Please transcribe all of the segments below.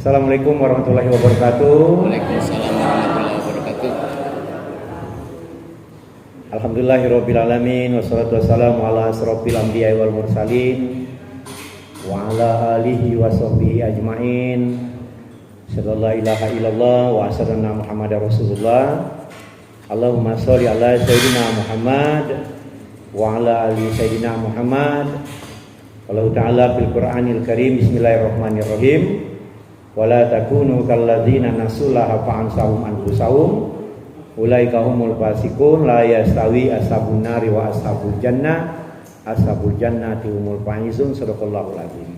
Assalamualaikum warahmatullahi wabarakatuh. Waalaikumsalam warahmatullahi wabarakatuh. Alhamdulillahirabbil alamin wassalatu wassalamu ala asrofil anbiya'i wal mursalin wa ala alihi wa sahbihi ajmain. Sallallahu ilaha illallah wa asyhadu Muhammadar Rasulullah. Allahumma sholli ala sayyidina Muhammad wa ala ali sayyidina Muhammad. Allah Ta'ala fil Qur'anil Karim, bismillahirrahmanirrahim. Wala takunu kalladzina nasullaha fa'ansahum anfusahum ulaika humul fasiqun la yastawi ashabun nari wa ashabul jannati humul faizun. Shadaqallahul azim.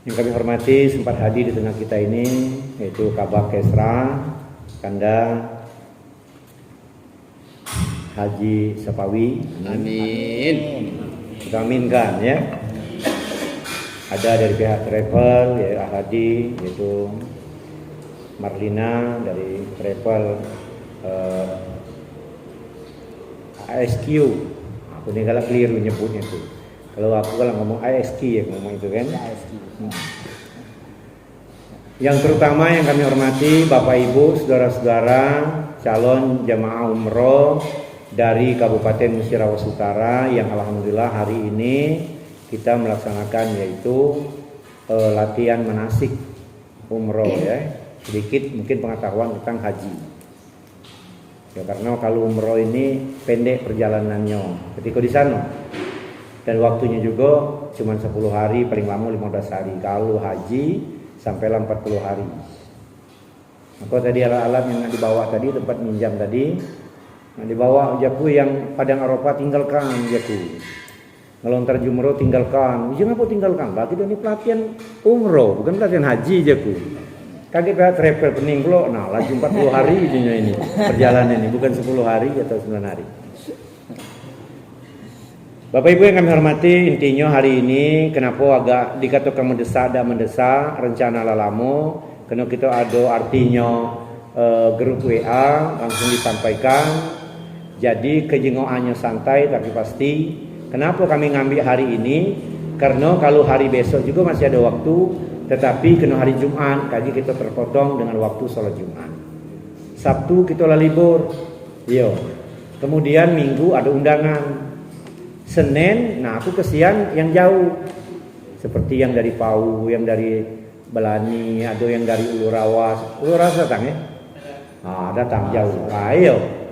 Yang kami hormati, sempat hadir di tengah kita ini yaitu Kabak Kesra Kanda Haji Sapawi. Amin. Kita aminkan ya. Ada dari pihak travel ya Ahadi, yaitu Marlina dari travel ASQ. Aku ini kalau keliru nyebutnya tuh. Kalau aku kalau ngomong ASQ ya ngomong itu kan. Yang terutama yang kami hormati Bapak Ibu, saudara-saudara calon jamaah umroh dari Kabupaten Musirawas Utara yang alhamdulillah hari ini kita melaksanakan yaitu latihan manasik umroh ya. Sedikit mungkin pengetahuan tentang haji. Ya karena kalau umroh ini pendek perjalanannya ketika di sana. Dan waktunya juga cuma 10 hari, paling lama 15 hari. Kalau haji sampai 40 hari. Maka tadi alat-alat yang dibawa tadi, tempat minjam tadi, nah dibawa jaku yang Padang Arafah tinggalkan jaku. Ngelontar jumroh tinggalkan. Jangan apa tinggalkan? Bagi ini pelatihan umroh, bukan pelatihan haji jaku. Kaget pihak travel pening lo, nah lagi 40 hari ini perjalanan ini, bukan 10 hari atau 9 hari. Bapak Ibu yang kami hormati, intinya hari ini kenapa agak dikatakan mendesak rencana lalamo, karena kita ada artinya grup WA langsung disampaikan. Jadi kejengoannya santai tapi pasti. Kenapa kami ngambil hari ini? Karena kalau hari besok juga masih ada waktu, tetapi kena hari Jumat, jadi kita terpotong dengan waktu sholat Jumat. Sabtu kita libur, yo. Kemudian Minggu ada undangan. Senin, nah aku kesian yang jauh, seperti yang dari Pau, yang dari Belani, ada yang dari Ulurawas. Ulurawas datang ya? Datang jauh. Ayo.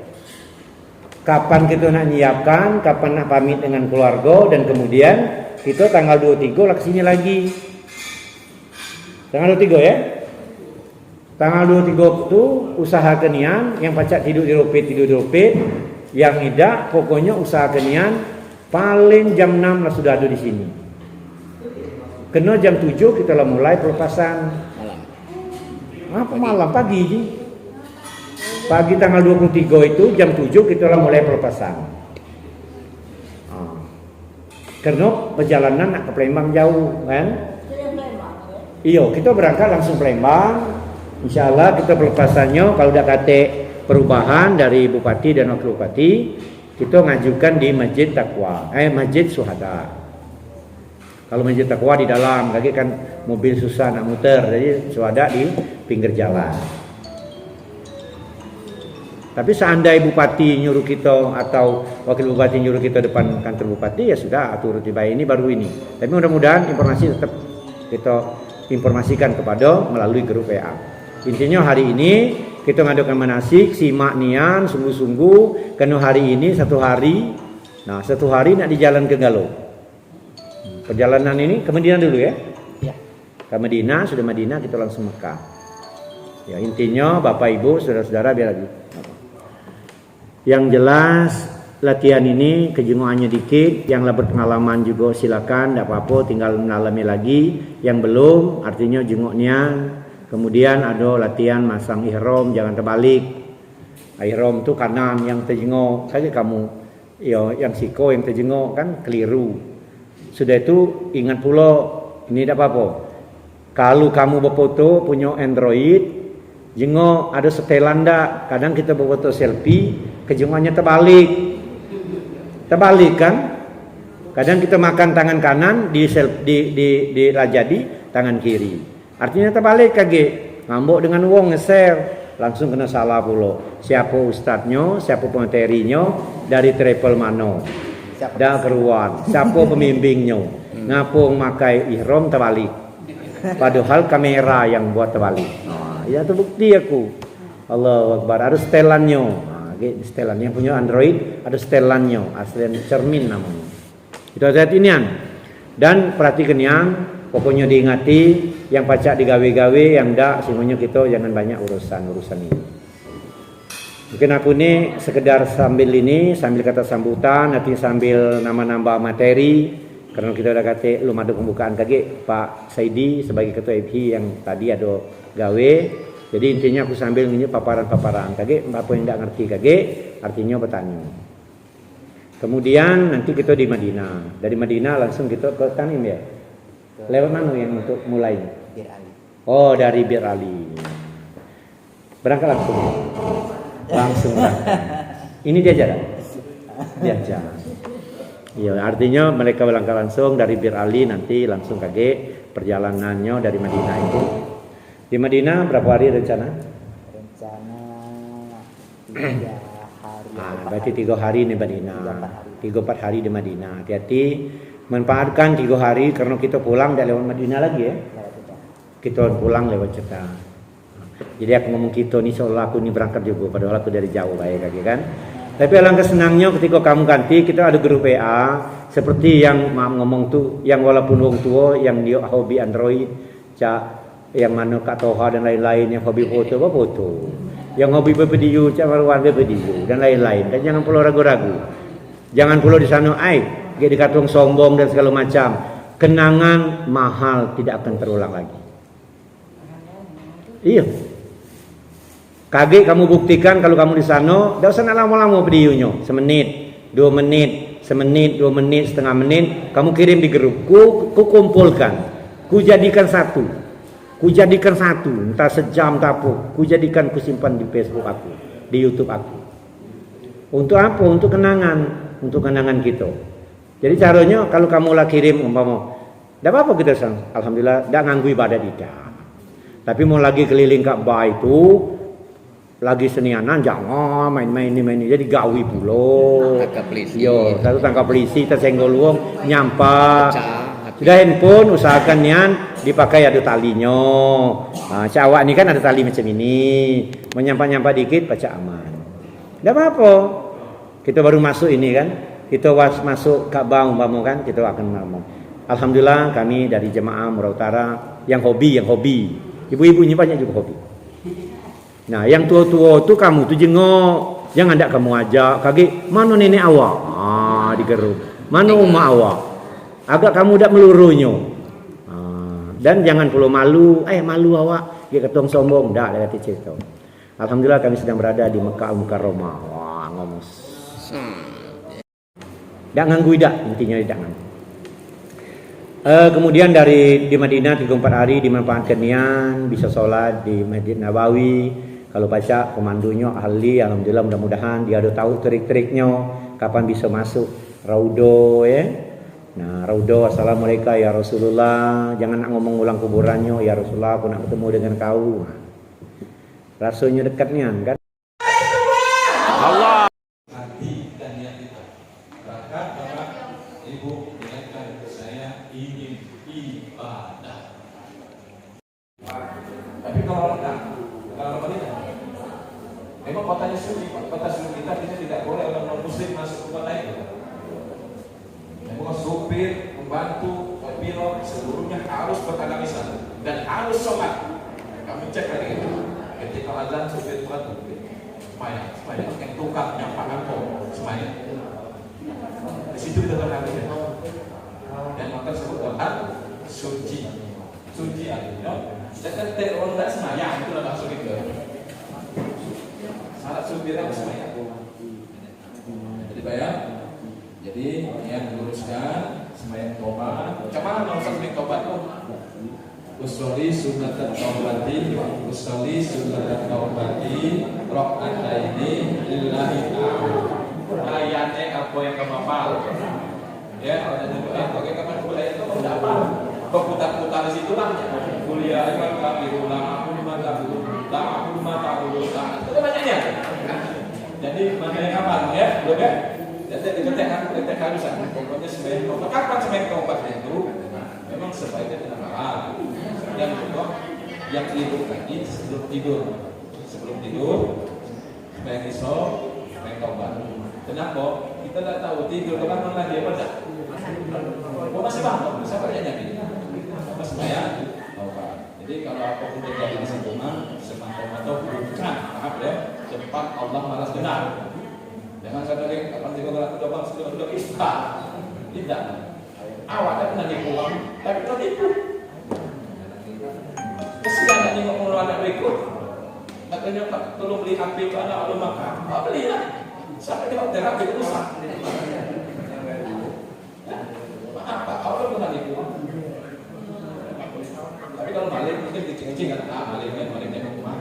Kapan kita nak nyiapkan, kapan nak pamit dengan keluarga, dan kemudian kita tanggal 23 lah kesini lagi. Tanggal 23 ya? Tanggal 23 itu usaha kenian, yang pacak tidur di ropit, yang tidak pokoknya usaha kenian paling jam 6 lah sudah ada di sini. Kena jam 7 kita lah mulai pelepasan. Apa malam pagi ji? Pagi tanggal 23 itu jam 7 kita lah mulai pelepasan. Karena perjalanan nak ke Palembang jauh kan? Iyo, kita berangkat langsung Palembang. Insyaallah kita pelepasannya kalau dah kata perubahan dari Bupati dan Wakil Bupati, kita ngajukan di Masjid Taqwa, Masjid Syuhada. Kalau Masjid Taqwa di dalam, lagi kan mobil susah nak muter, jadi Syuhada di pinggir jalan. Tapi seandainya Bupati nyuruh kita atau Wakil Bupati nyuruh kita depan kantor Bupati, ya sudah atur tiba ini baru ini. Tapi mudah-mudahan informasi tetap kita informasikan kepada melalui grup WA. Intinya hari ini kita ngadakan manasik, simak nian, sungguh-sungguh. Karena hari ini 1 hari. Nah 1 hari nak di jalan ke Galo. Perjalanan ini ke Madinah dulu ya. Ke Madinah, sudah Madinah kita langsung Mekah. Ya intinya Bapak Ibu, saudara-saudara biar lagi. Yang jelas latihan ini kejenuhannya dikit. Yang lah berpengalaman juga silakan, tidak apa-apa, tinggal menalami lagi. Yang belum, artinya jenguknya. Kemudian ada latihan masang ihram, jangan terbalik. Ihram itu kanan, yang terjenguk saja kamu. Ya, yang siko yang terjenguk kan keliru. Sudah itu ingat pula, ini tidak apa-apa. Kalau kamu berfoto punya Android, jenguk ada setelan tak. Kadang kita berfoto selfie, kejengukannya terbalik. Terbalik kan? Kadang kita makan tangan kanan di lajadi tangan kiri. Artinya terbalik kage. Ngambok dengan wong nge-share, langsung kena salah pula. Siapa ustadznya, siapa pematerinya, dari travel mano. Dah keruan, siapa pembimbingnya. Ngapung makai ihram terbalik. Padahal kamera yang buat terbalik. Nah, ya itu bukti aku. Allahu Akbar, ada setelannya. Nah, setelan yang punya Android ada setelannya, aslian cermin namanya. Itu ayat inian. Dan perhatikan yang pokoknya diingati yang pacak digawe-gawe yang dak semuanya kita jangan banyak urusan ini. Mungkin aku ini sekedar sambil kata sambutan, nanti sambil nambah materi karena kita udah kata belum ada pembukaan kage Pak Saidi sebagai ketua FHI yang tadi ada gawe. Jadi intinya aku sambil nginyi paparan-paparan kage apa yang tidak ngerti kage artinya bertanya. Kemudian nanti kita di Madinah. Dari Madinah langsung kita ke Tanim ya. Lewat mana yang untuk mulai? Bir Ali. Oh, dari Bir Ali. Berangkat langsung. Langsung berangkat. Ini dia jalan. Diajak. Iya, artinya mereka berangkat langsung dari Bir Ali nanti langsung kage perjalanannya dari Madinah itu. Di Madinah berapa hari rencana? Rencana 3 hari. Berarti 3 hari di Madinah. 3-4 hari di Madinah. Hati-hati manfaatkan 3 hari karena kita pulang dari lewat Madinah lagi ya. Kita pulang lewat Jeddah. Jadi aku ngomong kita nih seolah aku ini berangkat juga padahal aku dari jauh baik lagi kan. Tapi alangkah senangnya ketika kamu ganti kita ada grup WA seperti yang maaf ngomong tuh yang walaupun wong tua yang dia hobi Android, yang mana Kak Toha dan lain-lain yang hobi foto apa foto. Yang hobi bervideo, Cak Marwan bervideo dan lain-lain. Dan jangan perlu ragu-ragu. Jangan perlu di sana dia dikatung sombong dan segala macam. Kenangan mahal tidak akan terulang lagi. Iya. Kage kamu buktikan kalau kamu di sana, tidak usah lama-lama videonya, semenit, 2 menit, semenit, 2 menit, setengah menit, kamu kirim di grup, ku kumpulkan, ku jadikan satu, entah sejam tapu, ku jadikan ku simpan di Facebook aku, di YouTube aku. Untuk apa? Untuk kenangan kita. Jadi caranya kalau kamu lah kirim umpama, tidak apa-apa kita sang, alhamdulillah, tidak nganggu ibadah tidak. Tapi mau lagi keliling Ka'bah itu, lagi senianan jangan main-main ini jadi gawi pulo. Tangkap polisi. Yo, satu tangkap polisi tersenggol uang nyampa. Sudah handphone usahakan nian dipakai ada talinya. Nah, cawak ini kan ada tali macam ini. Menyampa-nyampa dikit baca aman. Tidak apa-apa. Kita baru masuk ini kan. Kita masuk Ka'bah umpama kan kita akan ngomong. Alhamdulillah kami dari jemaah Murau Utara yang hobi. Ibu-ibu ini banyak juga hobi. Nah, yang tua-tua tu kamu tu jengok, jangan ada kamu ajak. Kaki mana nenek awak? Di gerung. Mana umah awak? Agak kamu dak meluruhnya. Dan jangan perlu malu. Malu awak. Dia ketong sombong. Dak dia kata cerita. Alhamdulillah kami sedang berada di Mekah Al-Mukarramah. Wah, ngomong. Dak nganggu dak, intinya dak nganggu. Kemudian di Madinah 3-4 hari dimanfaatkan nian bisa sholat di Masjid Nabawi. Kalau baca komandonya ahli, alhamdulillah mudah-mudahan dia ada tahu trik-triknya kapan bisa masuk Raudo ya. Nah Raudo assalamualaikum ya Rasulullah, jangan nak ngomong ulang kuburannya ya Rasulullah aku nak ketemu dengan kau. Rasanya dekatnya kan. Allah. Hati dan niat kita. Bahkan Bapak Ibu ingatkan saya ingin ibadah. Tapi kalau Madinah, memang kotanya suci, kota suci kita tidak boleh orang non muslim masuk ke kota itu. Memang supir, pembantu, pilot seluruhnya harus beragama Islam dan harus sholat. Kami cek hari itu, ketika azan supir pembantu, supaya yang tukang nyampak angkot, supaya di situ kita berhati dan maka disebut Quran suci artinya dan orang tidak semayang itulah maksud itu syarat supirnya semayang jadi bayang jadi yang diluruskan semayang tobat macam mana semayang tobat tuh usolli sunatan taubati rok'ataini lillahi ta'ala ayatnya apa yang kamu hafal ya ada juga pakai kapan budaya itu kamu tidak apa berputar-putar di situ lah. Kuliah itu lama aku itu banyaknya. Jadi mana yang aman ya, belum ya? Jadi diketek harusan. Pokoknya sembahyang taubat. Kapan sembahyang taubatnya itu? Memang sebaiknya tidak malam. Yang kedua, yang tidur tadi sebelum tidur, sembahyang isya, sembahyang taubat. Kenapa? Kita tidak tahu tidur kapan mana dia pada. Oh masih bangun, siapa yang nyaki? Pas sembahyang taubat. Jadi kalau apapun terjadi di sempurna, semata-mata bukan, maaf ya, cepat Allah malas dengar. Jangan saya lagi kapan tiba sudah istighfar. Tidak. Awak tak pernah nipu, tapi kau tipu. Kesian nak tengok orang anak berikut. Katanya tak tolong beli HP ke anak belum makan. Tak belilah. Sampai tengok terapi itu rusak. Maaf, awak pernah nipu. Tapi kalau maling mungkin kecil-kecil kan, malingnya rumah.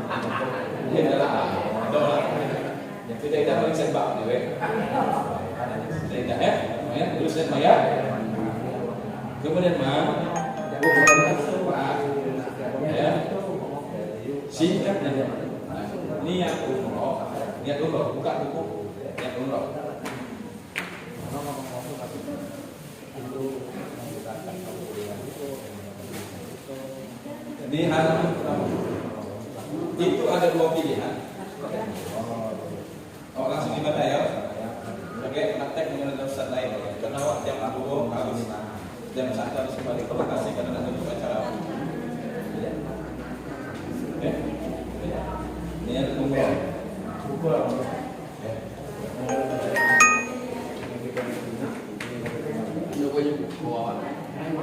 Mungkin adalah dolar. Yang tidak paling sembah dewe. Tidak ya, Maya, terus dan Maya. Kemudian ya, singkat saja. Niat umroh, buka buku niat umroh. Di halaman pertama itu ada dua pilihan. Oh langsung ibadah ya. Oke, praktek dengan Ustaz lain. Karena waktu yang aku harus jam 1 harus kembali ke lokasi karena ada acara. Oke. Ini ada umroh.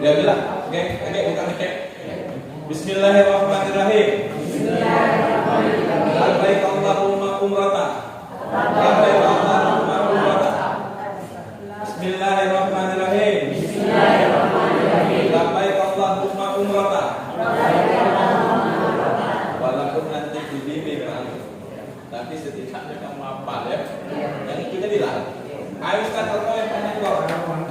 Ya bilang, oke, bukan. Bismillahirrahmanirrahim. Labbaik Allahumma umrata. Labbaik Allahumma umrata. Bismillahirrahmanirrahim. Labbaik Allahumma umrata. Walaupun nanti dibimbing, tapi setidaknya kamu hafal ya. Yang itu jadilah. Ayo Ustaz, kalau yang banyak kok.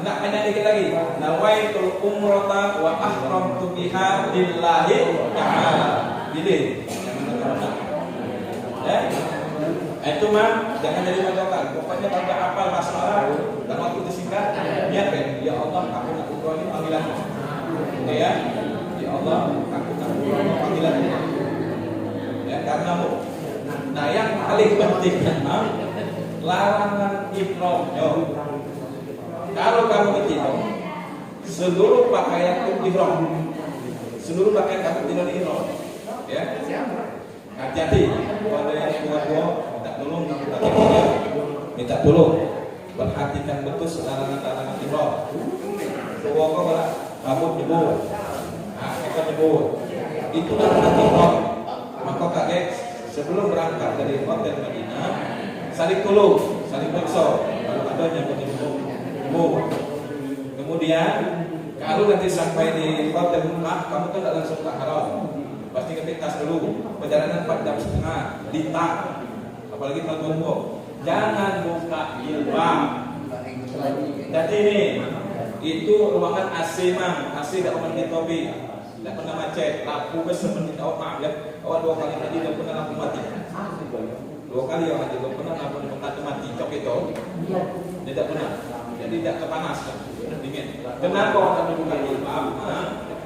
Nak banyak dikit lagi. Nawaitul umrata wa ahramtu biha lillahi ta'ala. Pilih. Ya. Itu mah jangan jadi patokan. Pokoknya kalau hafal masalah dan waktu disingkat, niat kan. Ya Allah, aku nak umroh ini panggilanmu. Ya. Ya Allah, aku nak umroh ini panggilanmu. Ya, karenamu. Nah, yang paling penting memang larangan ihram. Kalau kamu ihram, seluruh pakaian ihram, seluruh pakaian kamu tidak ihram, ya. Hati-hati pada yang tua-tua, minta tolong kamu pakai minta tolong, perhatikan betul larangan ihram. Tua kau kalau rambut jebol, kita jebol, itu larangan ihram. Maka kakek sebelum berangkat dari hotel Madinah, saling tolong, saling periksa kalau ada yang berjumpa. Kemudian kalau nanti sampai di hotel Mekah, kamu kan tidak langsung ke haram, pasti ketik tas dulu. Perjalanan 4 jam setengah di tak, apalagi kalau jumbo, jangan buka jilbab. Jadi ini itu ruangan AC mang, AC tidak pernah ditopi, tidak pernah macet, lampu semenit maaf ya, awal 2 kali tadi tidak pernah lampu mati. 2 kali yang mati, belum pernah lampu mati, cok itu, tidak pernah. Jadi tidak kepanas, dingin. Kenapa kamu buka jilbab?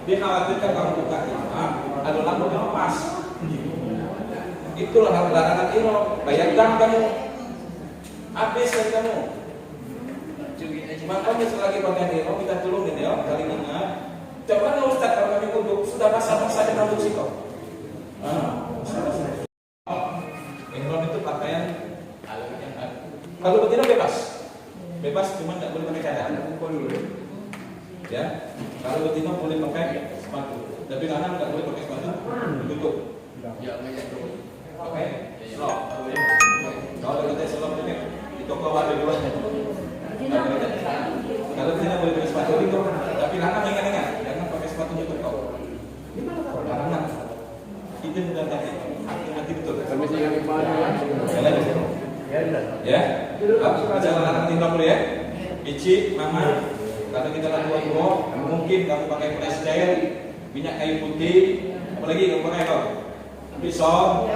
Dikhawatirkan kamu buka jilbab, ada lampu lepas. Itulah larangan ihram. Bayangkan kamu, habis kan kamu. Makanya selagi pakai ihram kita tolongin ya, kali ingat. Coba kalau Ustaz kalau kami duduk sudah basah-basah di rambut sih kau. Ihram itu pakaian kalau betina bebas cuma tidak boleh pakai cadar. Ya, kalau betina boleh pakai sepatu, tapi kanan tidak boleh pakai sepatu. Tutup. Oke, slop. Kalau kita slop di toko ada 2. Kalau betina boleh pakai sepatu itu, tapi kanan ingat jangan pakai sepatu tutup kau. Kanan. Itu sudah tadi. Hati-hati betul. Permisi kami Ya, baca larangan tinggal dulu ya. Ici, mama, Kalau kita lakukan umroh, mungkin kamu pakai plester, minyak kayu putih, apalagi kamu pakai apa? Pisau.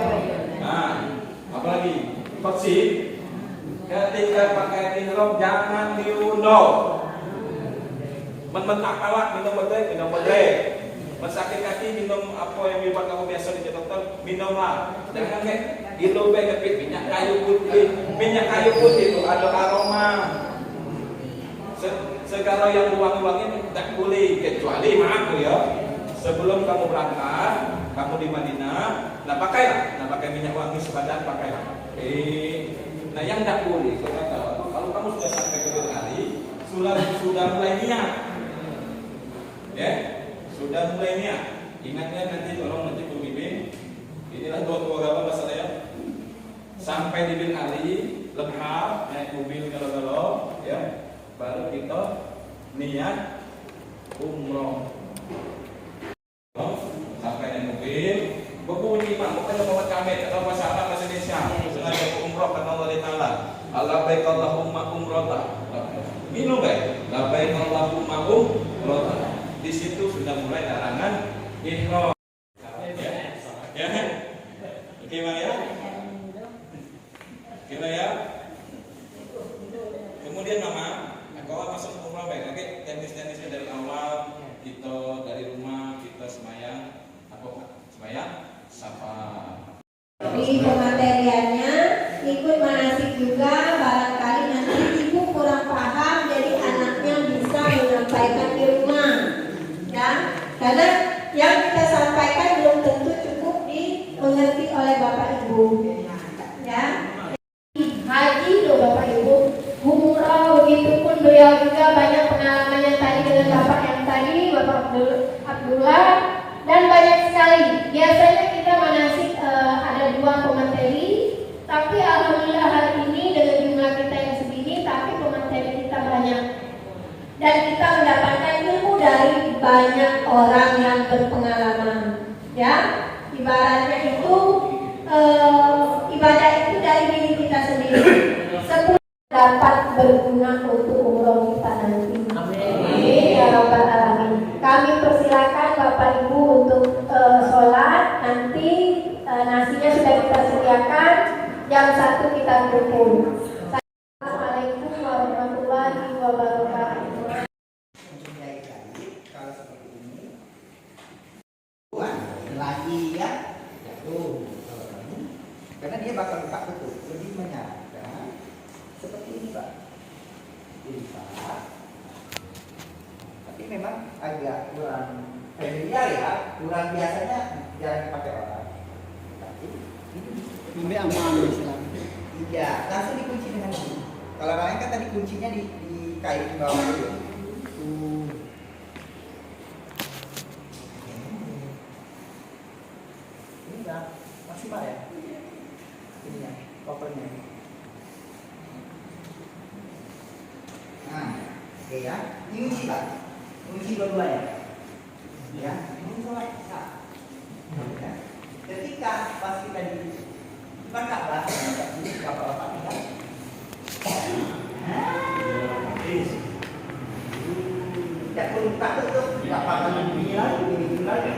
Nah, apalagi? Vaksin. Ketika pakai ihram jangan diunduh. Mentak awak minum bedre. Sakit kaki minum apa yang buat kamu biasa di dokter, minumlah. Jangan kayak gitu kepit minyak kayu putih. Minyak kayu putih itu ada aroma. Segala yang wangi-wangi tak boleh, kecuali maaf ya. Sebelum kamu berangkat, kamu di Madinah, nah pakai minyak wangi sebadan pakailah. Nah yang tak boleh, kalau kamu sudah sampai ke hari, sudah mulai niat, ya, sudah mulai niat. Ingatnya nanti tolong nanti pembimbing, inilah dua masalahnya. Sampai di bin Ali, Lebhar, naik mobil kalau ya, baru kita niat umroh. Sampai naik mobil, berbunyi pak, bukan Muhammad Kamil atau bahasa Arab bahasa Indonesia. Sengaja umroh karena Allah Taala. Labbaik Allahumma umrata. Minum baik. Labbaik Allahumma umrata. Di situ sudah mulai larangan ihram. Ya. Oke Bang ya. Oke Bang ya. Kemudian Mama, kalau masuk umroh baik. Oke, teknis-teknisnya dari awal kita dari rumah kita semayang apa Pak? Semayang sapa. Di pemateriannya ikut manasik juga, barangkali nanti ibu kurang paham jadi anaknya bisa menyampaikan di rumah ya, karena yang kita sampaikan belum tentu cukup dimengerti oleh bapak ibu ya. Haji loh bapak ibu, umroh begitu pun beliau juga banyak pengalamannya tadi dengan bapak yang tadi, bapak Abdullah, dan banyak sekali. Biasanya kita manasik ada 2 pemateri, tapi alhamdulillah hari ini dengan jumlah kita yang segini, tapi pemateri kita banyak. Dan kita mendapatkan ilmu dari banyak orang yang berpengalaman. Ya, ibaratnya itu ibadah itu dari diri kita sendiri. 10 dapat berguna untuk umroh kita nanti. Amin ya rabbal alamin. Kami persilakan Bapak Ibu untuk sholat. Nanti nasinya sudah kita sediakan. Jam 1 kita kumpul. Assalamualaikum warahmatullahi wabarakatuh. Kalau seperti ini, lagi ya, jatuh. Karena dia bakal buka betul, lebih menyarankan seperti ini Pak. Ini Pak. Tapi memang agak kurang familiar ya, kurang biasanya jarang dipakai orang. Tapi ini aman istilahnya. Iya, langsung dikunci dengan ini. Kalau lain kan tadi kuncinya di kayu di bawah itu. Ini enggak masih Pak ya? Ini ya, kopernya. Nah, oke ya. Dikunci Pak. Kunci dua-duanya. Ya, ini sholat bisa. Ya. Ketika pas kita di bukan Ka'bah, ini bapak-bapak kita. Tidak perlu buka tutup, tidak pakai ini lagi.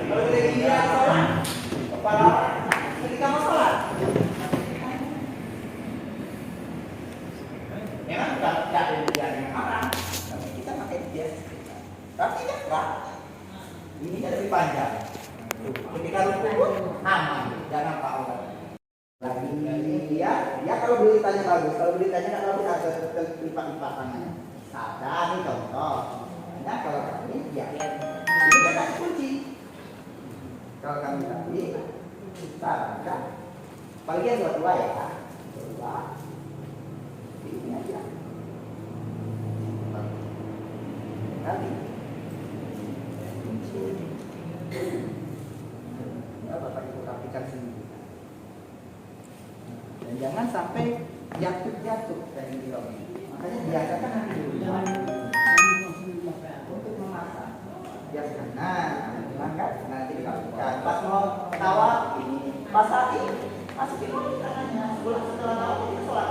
Kalau kita gini sholat, kepala ketika mau sholat. Memang tidak ada yang haram, tapi kita pakai biasa. Tapi kan Pak, ini kan lebih panjang. Ketika rukuk pun aman, jangan Pak Allah. Lagi ya kalau beritanya bagus, kalau beritanya tidak bagus ada lipat-lipat tangannya. Ada nih contoh. Nah kalau kami ya ini jangan kunci. Kalau kami tadi kita angkat bagian dua ya, dua. Ini aja. Nanti kunci. Ya Bapak Ibu rapikan sendiri. Dan jangan sampai jatuh dari film. Makanya biasakan nanti dulu untuk memasak. Biasakan. Nah, angkat nanti dilakukan. Pas mau tawa ini, pas lagi masukin tangannya. Setelah tawa kita sholat.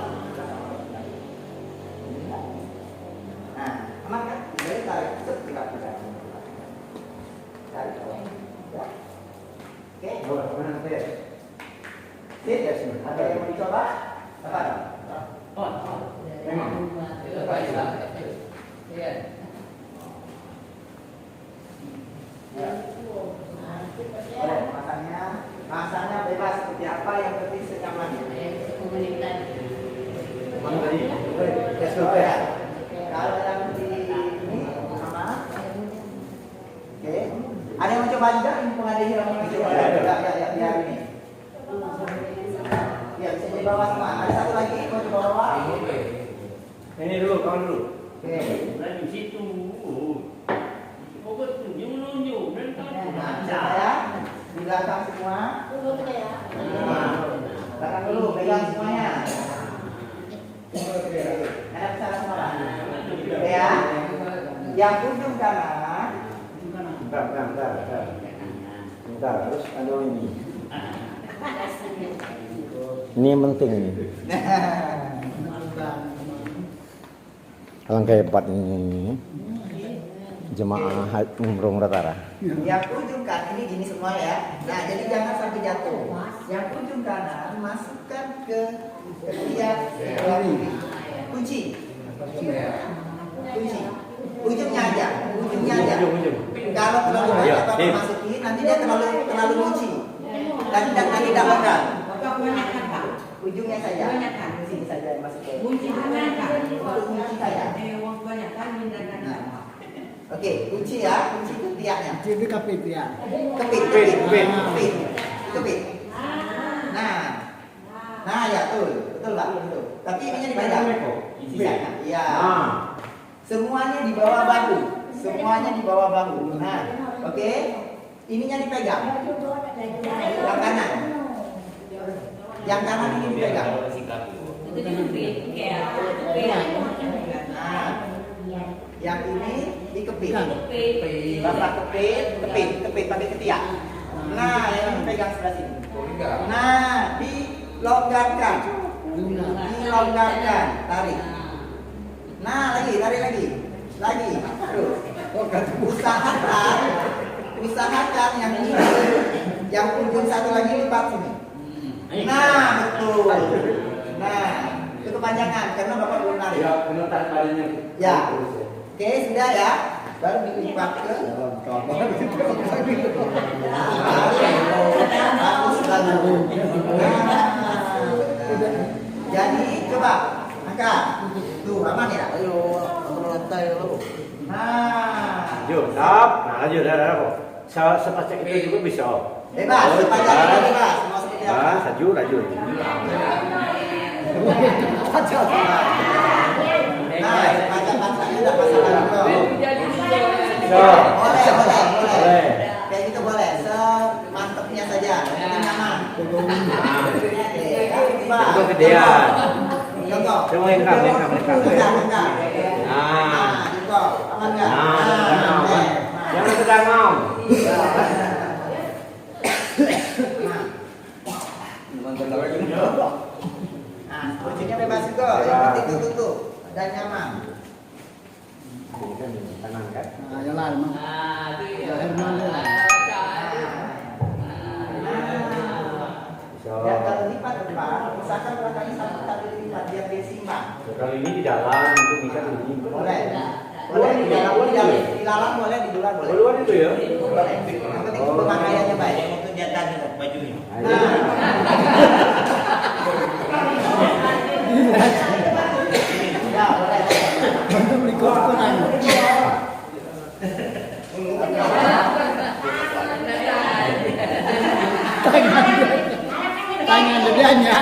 Nah, aman kan? Jadi tarik Oke. Oh, mana teh? Sip. Ada yang mau dicoba? Apa? Memang. Masanya bebas seperti apa yang penting senyamannya. Mana tadi? Oh ya. Kalau yang di ini sama. Oke. Ada yang mau coba juga? Ini pengadil yang mau coba. Ya ini. Ya bisa dibawa semua. Ada satu lagi mau coba bawa. Ini dulu, kawan dulu. Oke. Nah, coba ya. Di belakang semua. Belakang dulu, pegang semuanya. Ada kesalahan semua. Oke ya. Yang ujung kanan. Bentar, terus ada ini. Ini yang penting ini. Alangkah hebat ini. Jemaah umroh Ratara. Yang ujung kanan ini gini semua ya. Nah, jadi jangan sampai jatuh. Yang ujung kanan masukkan ke ketiak kiri. Kunci. Ujungnya aja. Ujung. Kalau terlalu banyak Ayo, Bapak Dim. masukin, nanti dia terlalu kunci. Dan nanti tidak bakal. Ujungnya saja. Sini saja yang masukin. Kunci saja. Oke, kunci ya, kunci ketiaknya. Jadi kapit ya. Kepit. Nah ya betul Pak, betul. Tapi ininya dipegang. Sisanya, iya. Semuanya di bawah bahu. Nah, oke. Ininya dipegang. Yang kanan ini dipegang. Nah, yang ini dikepit. Bapak kepit pakai ketiak. Nah, yang dipegang sebelah sini. Nah, dilonggarkan. Tarik. Nah, tarik lagi. Terus. Usahakan yang ini, yang ujung satu lagi lipat sini. Nah, betul. Nah, itu kepanjangan karena Bapak belum tarik. Ya, benar tarik badannya. Ya. Oke, sudah ya. Baru dilipat ke bagus banget. Jadi coba angkat. Tuh, aman ya? Ayo, Nah, Lanjut, stop. Nah, lanjut, dah kok. Sepacak itu juga bisa. bebas, sepanjang bebas. Mau seperti apa? Lanjut. Nah, sepanjang-panjangnya tidak masalah juga. So, Boleh. Kayak gitu boleh. Semantepnya saja. Yang nyaman. Itu gedean. Contoh. Coba lengkap. Enggak. Nah, Contoh. Aman enggak? jangan sedang ngom. Nah, kuncinya bebas juga. Yang penting tutup dan nyaman. Ini kan tenang kan? Nah, ya lah, emang. Herman ya. Dan kalau lipat depan, usahakan belakangnya satu kali lipat biar dia seimbang. Kalau ini di dalam itu bisa ini. Boleh di dalam, di dalam boleh, di luar boleh. Keluar itu ya? Boleh. Yang penting pemakaiannya baik. Untuk dia tadi bajunya. Ya, boleh. Untuk beli koran. Tangan dedanya.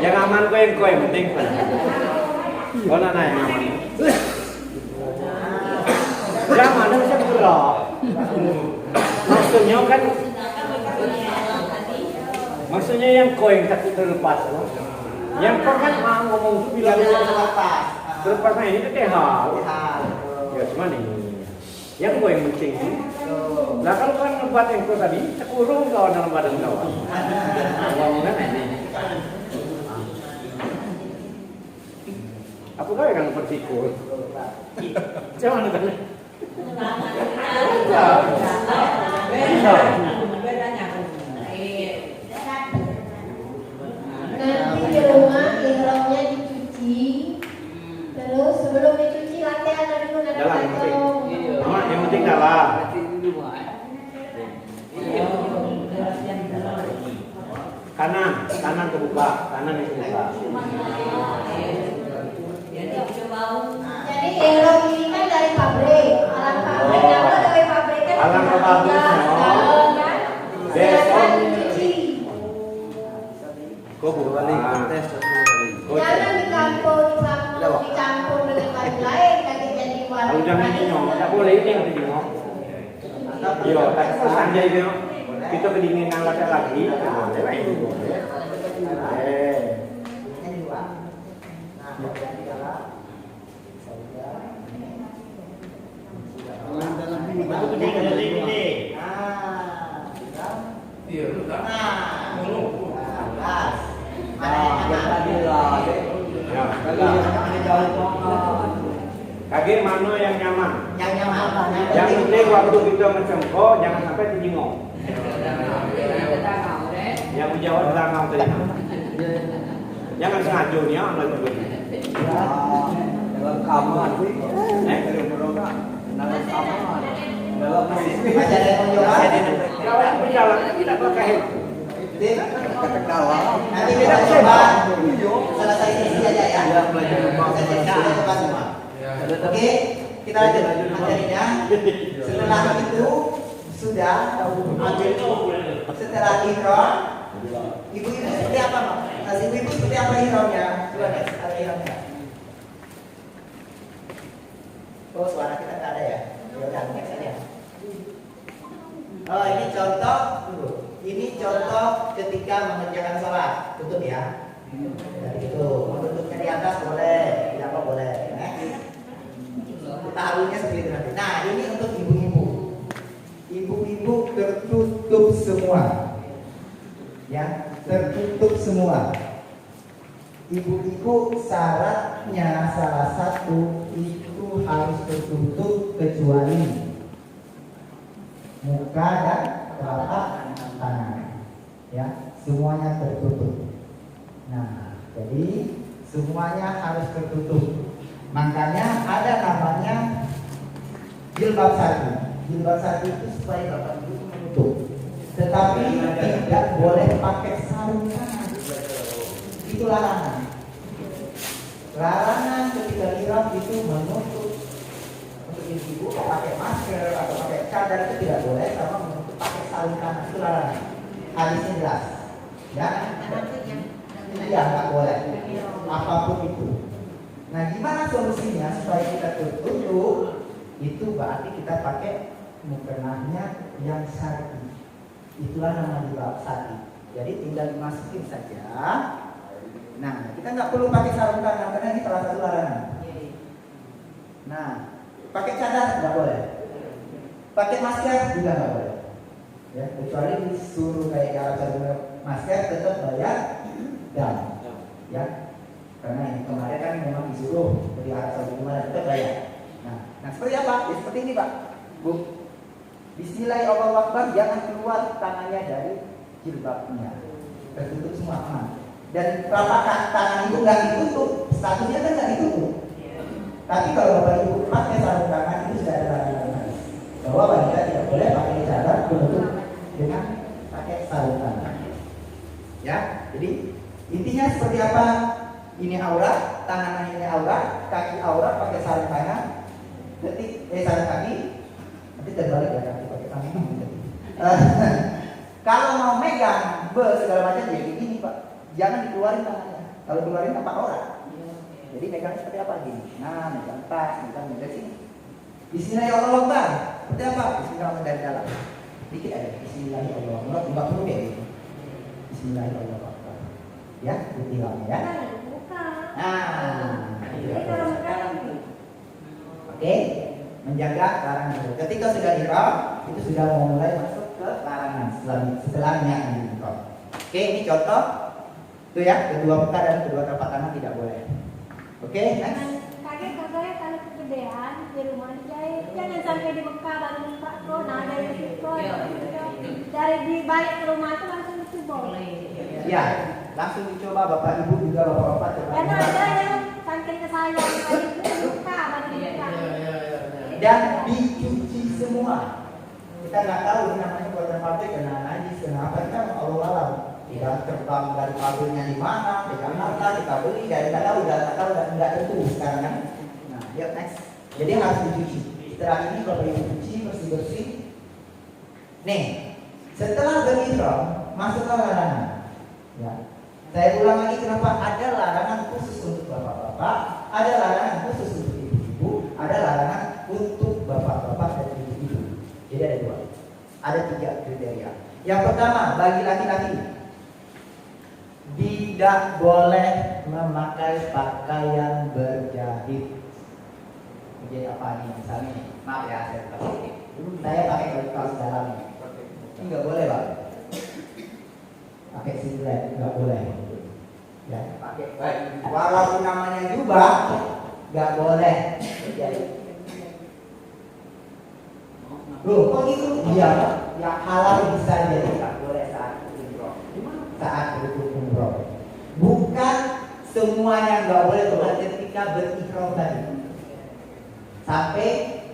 Yang aman kau yang penting. Kau nak yang aman. Yang mana bisa bergerak? Maksudnya yang kau yang takut terlepas. Yang kau kan mau ngomong tu bila terlepas ini tu tehal. Ya cuma ni. Yang kau yang penting. Nah kalau kan lebat yang kau tadi, terkurung kau dalam badan kau. Bangunan ini. Apa kau yang pergi kau? Jangan kan? penting dalam. Kanan terbuka, kanan yang terbuka. Jadi elok ini kan dari pabrik, alam pabrik, apa dari pabrik kan? Alam pabrik, Silakan cuci. Kok bukan tes? Jangan dicampur dengan kayu lain, nanti jadi warna. Kalau jangan ini tak boleh ini yang tengok. Yo, tak sanjay dia. Kita kedinginan lagi. Orang dalam ini Baru baru gede. Iya, lu tak. Kaki mana yang nyaman? Yang nyaman. Yang penting waktu kita mencengkok jangan sampai dijengok. Yang menjawab tangan tadi. Jangan sengaja nih ya, lagi begini. dalam kamar. Dalam kamar. Dalam Ada yang mau jawab? Kalau berjalan tidak pakai helm. Nanti kita coba selesai sesi aja ya. Kita coba semua. Oke, kita lanjut materinya. Setelah itu sudah setelah ihram, ibu-ibu seperti apa, Mak? Ibu-ibu seperti apa ihramnya? Coba nih, ada ihramnya. Oh, suara kita nggak ada ya? Ya udah, next aja. Oh, ini contoh dulu. Ini contoh ketika mengerjakan sholat. Tutup ya. Dari itu, menutupnya di atas boleh, di bawah boleh. Taruhnya seperti itu nanti. Nah, ini untuk ibu-ibu. Ibu-ibu tertutup semua. Ya, tertutup semua. Ibu-ibu syaratnya salah satu itu harus tertutup kecuali muka dan telapak tangan. Ya, semuanya tertutup. Nah, jadi semuanya harus tertutup. Makanya ada namanya jilbab syar'i. Jilbab syar'i itu supaya bapak ibu menutup. Tetapi tidak boleh pakai sarung tangan. Itu larangan. Larangan ketika ihram itu menutup. Untuk ibu pakai masker atau pakai cadar itu tidak boleh, sama menutup pakai sarung tangan itu larangan. Hadisnya jelas. Ya, iya nggak boleh. Apapun itu. Nah, gimana solusinya supaya kita tertutup? Itu berarti kita pakai mukenahnya yang syar'i. Itulah nama jilbab syar'i. Jadi tinggal dimasukin saja. Nah, kita nggak perlu pakai sarung tangan karena ini salah satu larangan. Nah, pakai cadar nggak boleh. Pakai masker juga nggak boleh. Ya, kecuali disuruh kayak cara masker tetap bayar dan ya. Karena ini kemarin kan memang disuruh dari Arab Saudi kemarin tetap bayar. Nah seperti apa? Ya seperti ini Pak, Bu. Bismillahirrahmanirrahim, jangan keluar tangannya dari jilbabnya, tertutup semua aman. Dan telapak tangan ibu nggak ditutup, statusnya kan nggak ditutup. Tapi kalau bapak ibu pakai sarung tangan itu sudah ada larangan bahwa wanita tidak boleh pakai cadar penutup dengan pakai sarung tangan. Ya, jadi intinya seperti apa? Ini aurat, tangan ini aurat, kaki aurat pakai sarung tangan, sarung kaki, nanti terbalik ya kaki pakai tangan. Kalau mau megang segala macam ya begini Pak, jangan dikeluarin tangannya. Kalau keluarin tampak aurat. Jadi megang seperti apa gini? Nah, megang tas, megang sini. Bismillahirrahmanirrahim. Seperti apa? Bismillahirrahmanirrahim dari dalam. Dikit aja. Bismillahirrahmanirrahim. Enggak perlu deh. Bismillahirrahmanirrahim. Ya, ditilangnya ya. Nah, oke, menjaga larangan itu. Ketika sudah ihram, itu sudah mulai masuk ke larangan setelahnya ihram. Oke, ini contoh tuh ya, kedua muka dan kedua telapak tangan tidak boleh. Oke, next. Kakek katanya kalau kegedean di rumah dijahit, jangan sampai di Mekah baru buka kok, nah dari situ dari di balik ke rumah itu langsung dicoba. Ya, langsung dicoba bapak ibu juga bapak-bapak coba. Karena ada yang saking kesayang itu buka baru dibuka. Dan dicuci semua. Kita nggak tahu ini namanya buatan pabrik, kena najis, kenapa, kita Allah alam. Tidak terbang dari pabriknya di mana, di Jakarta, kita beli, dan nggak tahu, nggak tentu sekarang kan. Nah, lihat next. Jadi harus dicuci. Setelah ini kalau dicuci bersih. Nih, setelah berihram masuklah larangan. Ya. Saya ulang lagi, kenapa ada larangan khusus untuk bapak-bapak, ada larangan khusus untuk ibu-ibu, ada larangan untuk bapak-bapak dan ibu-ibu. Jadi ada dua, ada 3 kriteria. Yang pertama, bagi laki-laki tidak boleh memakai pakaian berjahit. Jadi apa nih? Misalnya nih, maaf ya, saya pakai kaos dalam ini. Ini nggak boleh, Pak. Pakai singlet nggak boleh. Ya, pakai walaupun namanya jubah nggak boleh. Loh, kok gitu? Iya, yang halal bisa jadi nggak boleh saat umroh. Saat umroh. Bukan semuanya nggak boleh, bukan ketika berihram tadi. Sampai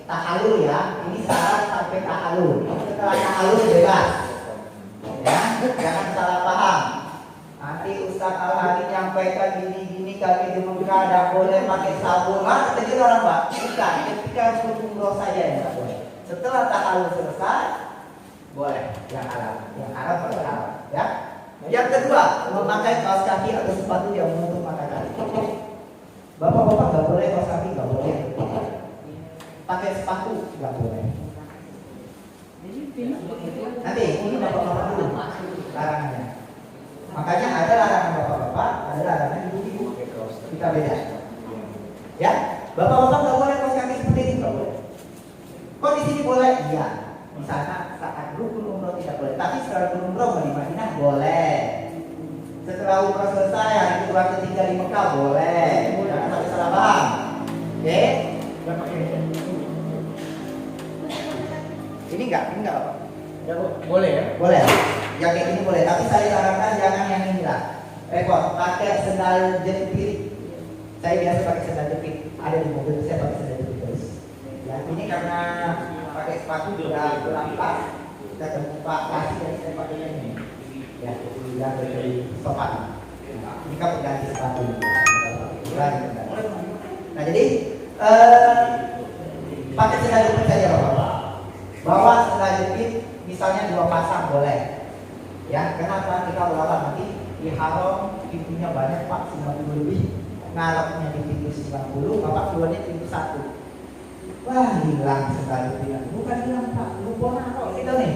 tahalul ya, ini syarat sampai tahalul. Setelah tahalul bebas. Ya, jangan salah paham. Nanti Ustaz Al-Hadi nyampaikan gini kami di Mekah tidak boleh pakai sabun. Jadi orang Pak, bukan. Ketika umroh saja yang tidak boleh. Setelah tahalul selesai, boleh. Yang Arab pakai Arab. Ya. Yang kedua, memakai kaos kaki atau sepatu yang menutup mata kaki. Bapak-bapak nggak boleh kaos kaki, nggak boleh. Pakai sepatu nggak boleh. Nanti ini bapak-bapak dulu larangannya. Makanya ada larangan bapak-bapak, ada larangan ibu-ibu. Kita beda. Ya, bapak-bapak nggak boleh kaos kaki seperti ini, nggak boleh. Kok di sini boleh? Iya. Misalnya saat rukun umroh tidak boleh, tapi setelah rukun umroh di Madinah boleh. Setelah umroh selesai hari kedua ketiga di Mekah boleh. Jangan sampai salah paham. Oke? Ini enggak apa? Ya, Bu. Boleh ya? Boleh. Yang kayak ini boleh, tapi saya sarankan jangan yang ini lah. Repot, pakai sendal jepit. Saya biasa pakai sendal jepit. Ada di mobil saya pakai sendal jepit terus. Ya, ini karena pakai sepatu juga kurang pas. Kita terbuka kasih jadi saya pakai ini. Ya, yang dari sopan. Ini kan pengganti sepatu. Nah, jadi pakai sendal jepit saja Bapak. Bawa sendal jepit misalnya 2 pasang boleh. Ya, kenapa? Kita ulama nanti di haram pintunya banyak Pak, 90 lebih. Ngarapnya di pintu 90, Bapak keluarnya pintu 1. Wah, hilang sendal jepitnya. Bukan hilang Pak, lupa naruh kita nih.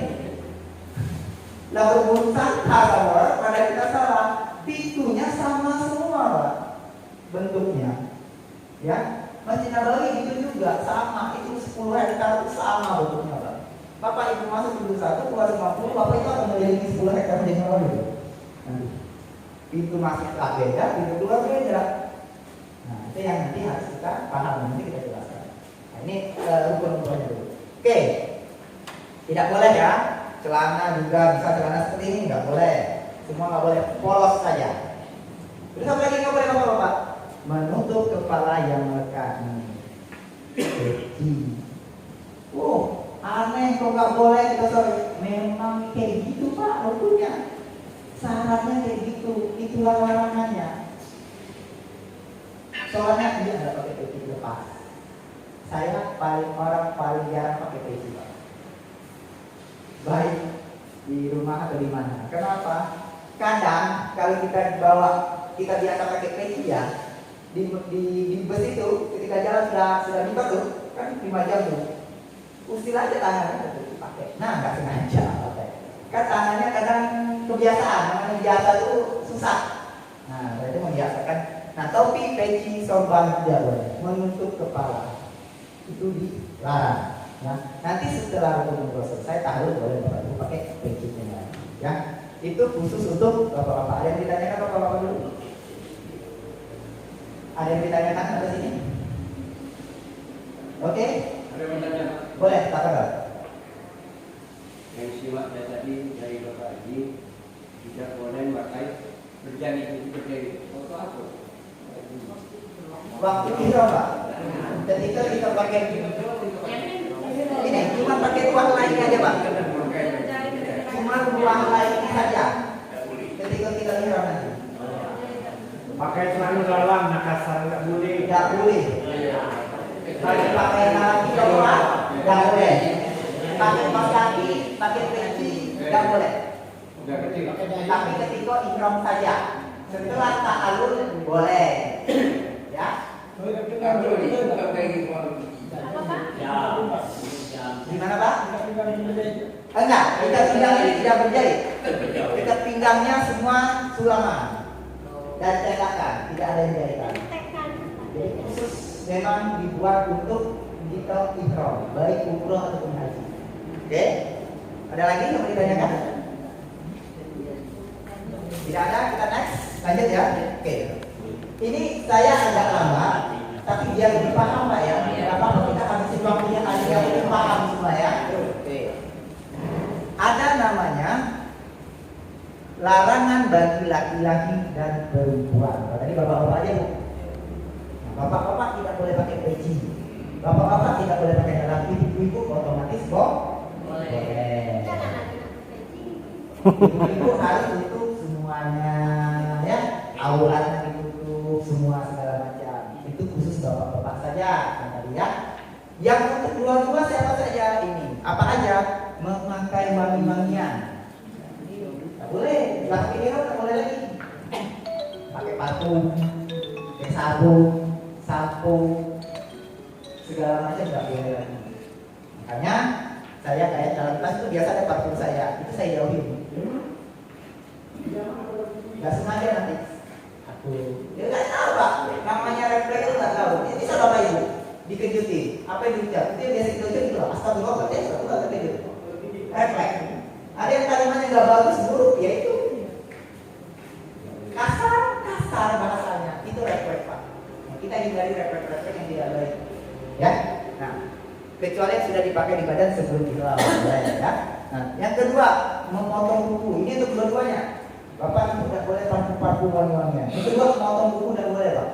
Lah berurusan sama pada kita salah. Pintunya sama semua Pak. Bentuknya. Ya, Masjid Nabawi itu juga sama, itu 10 hektar itu sama bentuknya Pak. Bapak Ibu masuk pintu 1, keluar 50, Bapak itu akan memiliki 10 hektar Masjid Nabawi. Pintu masuklah beda, pintu keluar beda. Nah, itu yang nanti harus kita paham, nanti kita jelaskan. Nah, ini rukun-rukunnya dulu. Oke, tidak boleh ya, celana juga bisa celana seperti ini, nggak boleh. Semua nggak boleh, polos saja. Terus apa lagi nggak boleh Bapak? Menutup kepala yang melekat. Aneh kok nggak boleh kita memang kayak gitu Pak, rukunnya syaratnya kayak gitu, itulah larangannya. Soalnya dia nggak pakai peci lepas. Saya orang paling jarang pakai peci Pak, baik di rumah atau di mana. Kenapa? Kadang kalau kita bawa, kita biasa pakai peci ya, di bus itu ketika jalan sudah buka tuh kan 5 jam tuh. Usil aja tangannya dipakai. Nah, nggak sengaja pakai. Kan tangannya kadang kebiasaan, namanya biasa tuh susah. Nah, berarti membiasakan. Nah, topi, peci, sorban tidak boleh. Menutup kepala itu dilarang. Nah, nanti setelah rukun selesai tahu boleh Bapak Ibu pakai pecinya. Ya, itu khusus untuk bapak-bapak. Ada yang ditanyakan bapak-bapak dulu? Ada yang ditanyakan atas sini? Oke? Ada yang bertanya? Boleh, katakan. Yang siwaknya tadi dari Bapak Haji tidak boleh pakai berjari itu seperti foto apa? Waktu ihram Pak. Ketika kita pakai Ini cuma pakai ruang lain aja Pak. Cuma ruang lain saja. Ketika kita ihram nanti. Pakai celana dalam, nak kasar nggak boleh. Tidak boleh. Kalau pakai dalam tidak boleh. Pakai kaos kaki, pakai peci, tidak boleh. Tapi ketika ihram saja. Setelah ta'alun boleh. Ya. Gimana Pak? Enggak, ikat pinggang ini tidak berjahit. Ikat pinggangnya semua sulaman dan cetakan, tidak ada yang jahitan. Jadi khusus memang dibuat untuk kita ihram, baik umroh ataupun haji. Oke? Ada lagi yang mau ditanyakan? Tidak ada, kita next. Lanjut ya. Oke. Ini saya agak lama, tapi biar lebih paham Pak ya. Tidak apa-apa kita habisin waktunya kali yang lebih paham semua ya. Oke. Ada namanya larangan bagi laki-laki dan perempuan. Tadi bapak-bapak aja Bu. Bapak-bapak tidak boleh pakai peci. Bapak-bapak tidak boleh pakai dalam, ibu-ibu otomatis boleh. Ibu harus tutup semuanya, ya, auratnya ditutup semua segala macam. Itu khusus bapak-bapak saja, tadi ya. Yang untuk dua-dua siapa saja ini? Apa aja? Memakai wangi-wangian. Tak boleh, pakai ihram tak boleh lagi. Pakai parfum, pakai sabun, sampo, segala macam tak boleh lagi. Makanya saya kayak dalam kelas itu biasa ada parfum saya, itu saya jauhin. Gak sengaja nanti aku, dia nggak tahu Pak, namanya refleks itu nggak tahu. Ini bisa Bapak Ibu dikejutin, apa yang diucap? Itu yang biasa kita ucap gitu, astagfirullah, astagfirullah, terkejut. Refleks. Ada yang kalimatnya nggak bagus, buruk, ya itu kasar bahasanya, itu refleks Pak. Nah, kita hindari refleks yang tidak baik, ya. Nah, kecuali yang sudah dipakai di badan sebelum ihram, ya. Nah, yang kedua, memotong kuku. Ini untuk kedua-duanya. Bapak Ibu tidak boleh parfum wangi-wangian. Yang kedua, memotong kuku tidak boleh Pak.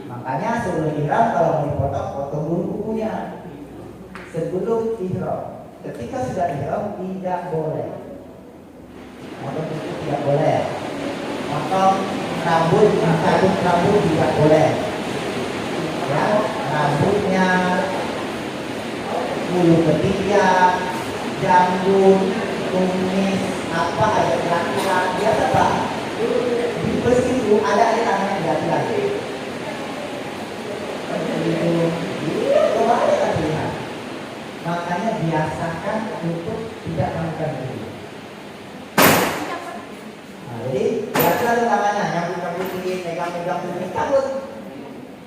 Makanya sebelum ihram kalau mau dipotong, potong dulu kukunya sebelum ihram. Ketika sudah ihram tidak boleh. Potong kuku tidak boleh. Potong rambut, cabut rambut tidak boleh. Ya, rambutnya, bulu ketiak, janggut, kumis, apa aja laki-laki biasa Pak. Di bus itu ada tangannya di laki-laki. Iya, coba aja kan lihat. Makanya biasakan untuk tidak melakukan itu. Nah, jadi biasakan tangannya nyambut-nyambut dikit, pegang-pegang dikit, cabut.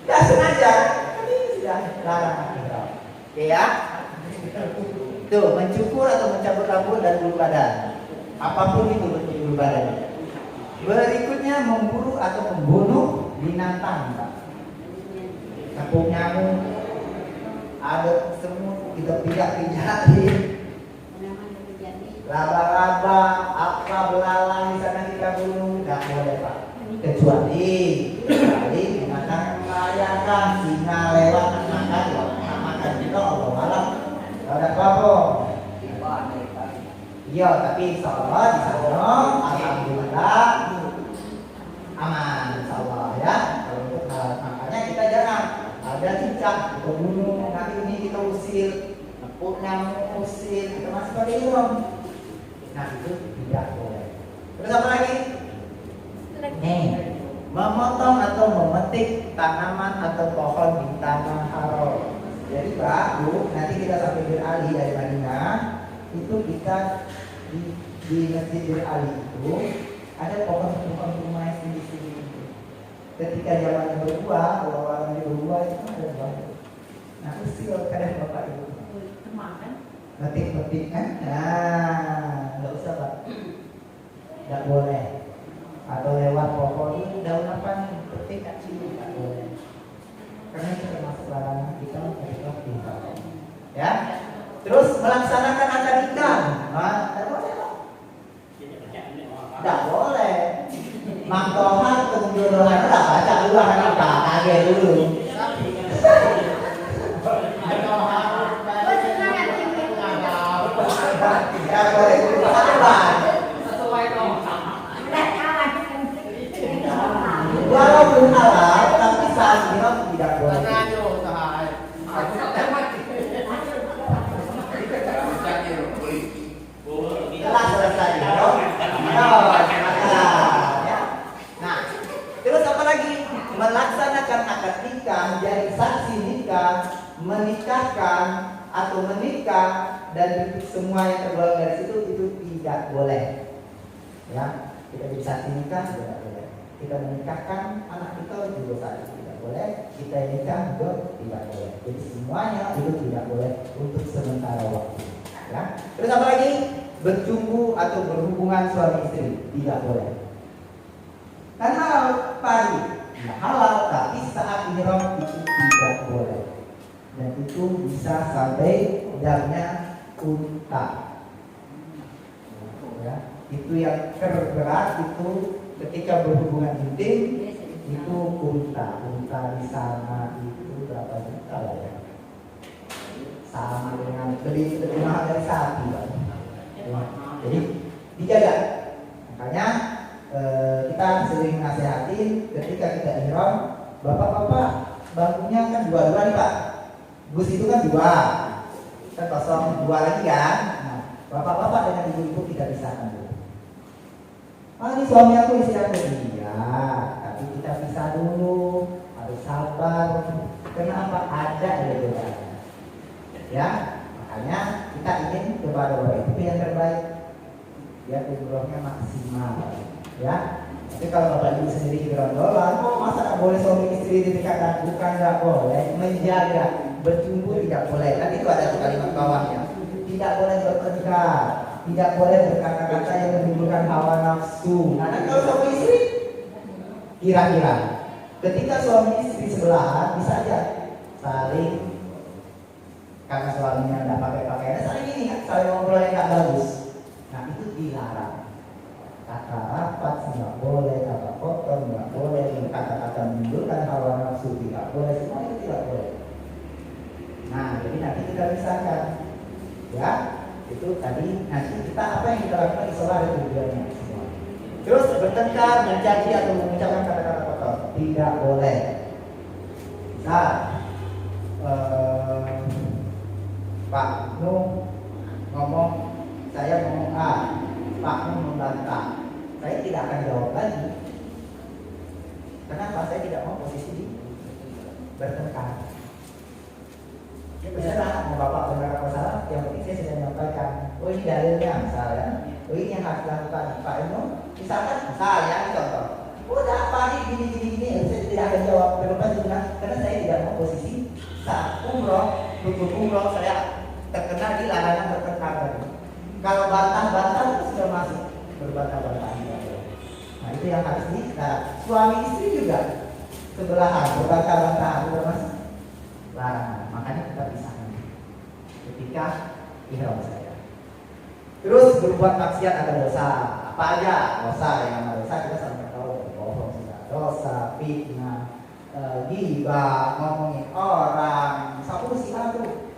Tidak sengaja, ini sudah larangan kita. Oke ya. Tuh, mencukur atau mencabut rambut dan bulu badan. Apapun itu bulu badan. Berikutnya memburu atau membunuh binatang, Pak. Capung nyamuk, ada semut, kita pijak-pijakin. Laba-laba, apa belalang di sana kita bunuh, tidak boleh Pak. Kecuali binatang merayakan, singa lewat makan kita Allah malam. Ada apa? Iya, tapi insya Allah di sana alhamdulillah aman, insya Allah ya. Untuk makanya kita jangan ada cicak kita bunuh, nanti ini kita usir, nepuk nyamuk usir, kita masih pakai ihram. Nah itu tidak boleh. Terus apa lagi? Nih, memotong atau memetik tanaman atau pohon di tanah haram. Jadi Pak, Bu, nanti kita sampai Bir Ali dari Madinah, itu kita di Masjid Bir Ali itu ada pohon-pohon rumah di sini. Ketika zamannya berbuah, orang-orang yang berbuah itu kan ada buah. Nah, usil kadang Bapak Ibu. Metik-metik kan? Nah, nggak usah Pak. Nggak boleh. Atau lewat pohon itu daun apa nih? Petik kecil nggak boleh. Karena itu termasuk larangan kita untuk tinggal. Ya. Terus melaksanakan akad nikah. Tidak boleh Pak. Tidak boleh. Mangkohan kemudian tidak baca dulu akad nikah, kaget dulu. Tidak boleh berubah terbang. Walaupun halal, tapi saat ihram tidak boleh. Telah selesai. Nah, terus apa lagi? Melaksanakan akad nikah, jadi saksi nikah, menikahkan atau menikah dan semua yang tergolong dari situ itu tidak boleh. Ya, kita jadi saksi nikah tidak boleh. Kita menikahkan anak kita juga saksi tidak boleh. Kita nikah juga tidak boleh. Jadi semuanya itu tidak boleh untuk sementara waktu. Ya. Terus apa lagi? Bercumbu atau berhubungan suami istri tidak boleh. Kan halal pagi, halal tapi saat ihram itu tidak boleh. Dan itu bisa sampai darnya unta. Ya, itu yang terberat itu ketika berhubungan intim itu unta di sana itu berapa juta lah ya? Sama dengan lebih mahal dari sapi, Pak. Jadi dijaga. Makanya kita sering nasihatin ketika kita ihram, bapak-bapak bangkunya kan dua-dua nih Pak. Bus itu kan dua, kan kosong dua lagi kan. Nah, bapak-bapak dengan ibu-ibu tidak bisa kan dulu. Ini suami aku istri aku. Iya, tapi kita pisah dulu, harus sabar. Kenapa ada bedanya? Ya, makanya kita ingin kepada bapak itu yang terbaik, biar umrohnya maksimal. Ya, tapi kalau bapak ibu sendiri gerondol, oh masa nggak boleh suami istri didekatkan? Bukan nggak boleh, menjaga. Bercumbu tidak boleh. Kan itu ada kalimat bawahnya. Tidak boleh bertengkar, tidak boleh berkata-kata yang menimbulkan hawa nafsu. Nah, kalau suami istri, kira-kira ketika suami istri sebelahan bisa aja saling, karena suaminya nggak pakai pakaian, saling ini, saling ngobrol yang nggak bagus. Nah itu dilarang. Kata rapat nggak boleh, kata kotor nggak boleh, kata-kata menimbulkan hawa nafsu tidak boleh, semua itu tidak boleh. Nah, jadi nanti kita pisahkan, ya, itu tadi nanti kita apa yang kita lakukan isolah itu tujuannya semua. Terus bertengkar, mencaci atau mengucapkan kata-kata kotor tidak boleh. Nah, Pak Nuh ngomong, saya ngomong A, Pak Nuh membantah, saya tidak akan jawab lagi. Kenapa? Saya tidak mau posisi bertengkar. Ya benar, mau bapak benar apa salah, yang penting saya sudah menyampaikan. Oh ini dalilnya misalnya, oh ini yang harus dilakukan Pak Nuh. Misalkan misalnya contoh, udah apa gini, saya tidak akan jawab. Kenapa juga? Karena saya tidak mau posisi saat umroh, tutup umroh saya terkena di larangan bertengkar tadi. Kalau bantah-bantah itu sudah masuk berbantah-bantah. Nah itu yang harus suami istri juga sebelahan berbantah-bantah sudah masuk larangan. Makanya kita pisahkan ketika ihram saya. Terus berbuat maksiat ada dosa. Apa aja dosa? Yang nama dosa kita sama tahu. Bohong sudah dosa, fitnah, ghibah, ngomongin orang, sapu siapa tuh?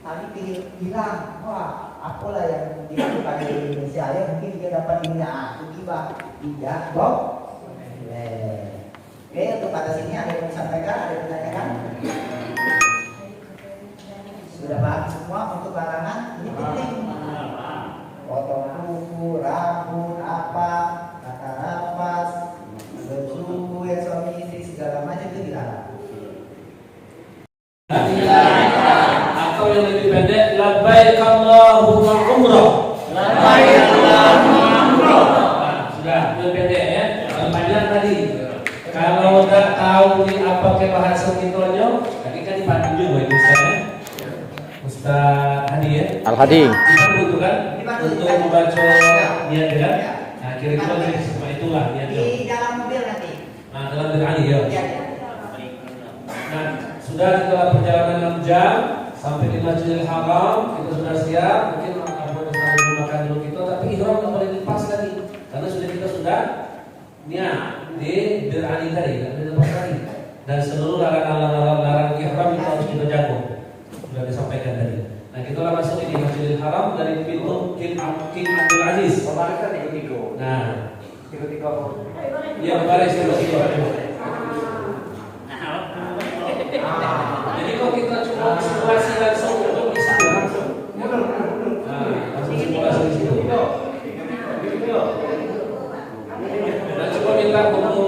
Tadi bilang, wah, apalah yang dilakukan di Indonesia ya mungkin dia dapat ininya, aku ghibah, tidak, boleh. Oke, untuk pada sini ada yang disampaikan, ada yang ditanyakan? Sudah paham semua untuk larangan? Ini penting. Potong kuku, rambut, apa, kata nafas, bercumbu ya suami istri segala macam itu dilarang. Atau yang lebih pendek, labbaik Allahumma umrah. Labbaik Allahumma umrah. Sudah, lebih pendek ya. Yang panjang tadi. Kalau nggak tahu di apa ke bahasa kitonya, tadi kan dipandu juga itu saya. Ustaz Hadi ya. Al Hadi. Dipandu kan untuk membaca niat ya. Nah, kira-kira dari semua itulah niatnya. Di dalam mobil nanti. Nah, dalam berani ya. Ya. Nah, sudah setelah perjalanan 6 jam sampai di Masjidil Haram, kita sudah siap. Mungkin apa bersama dulu makan dulu kita, tapi ihram nggak boleh dilepas tadi, karena kita sudah niat di berani tadi, nggak boleh dilepas tadi. Dan seluruh larangan ihram itu harus kita jaga. Sudah disampaikan tadi. Nah kita lah masuk ini Masjidil Haram dari pintu King Abdul Aziz. Kemarin kan ikut-ikut. Nah, Ikut-ikut. dia baris ikut. Jadi kalau kita cuma simulasi langsung itu bisa langsung. Nah, langsung simulasi di situ. Dan coba minta buku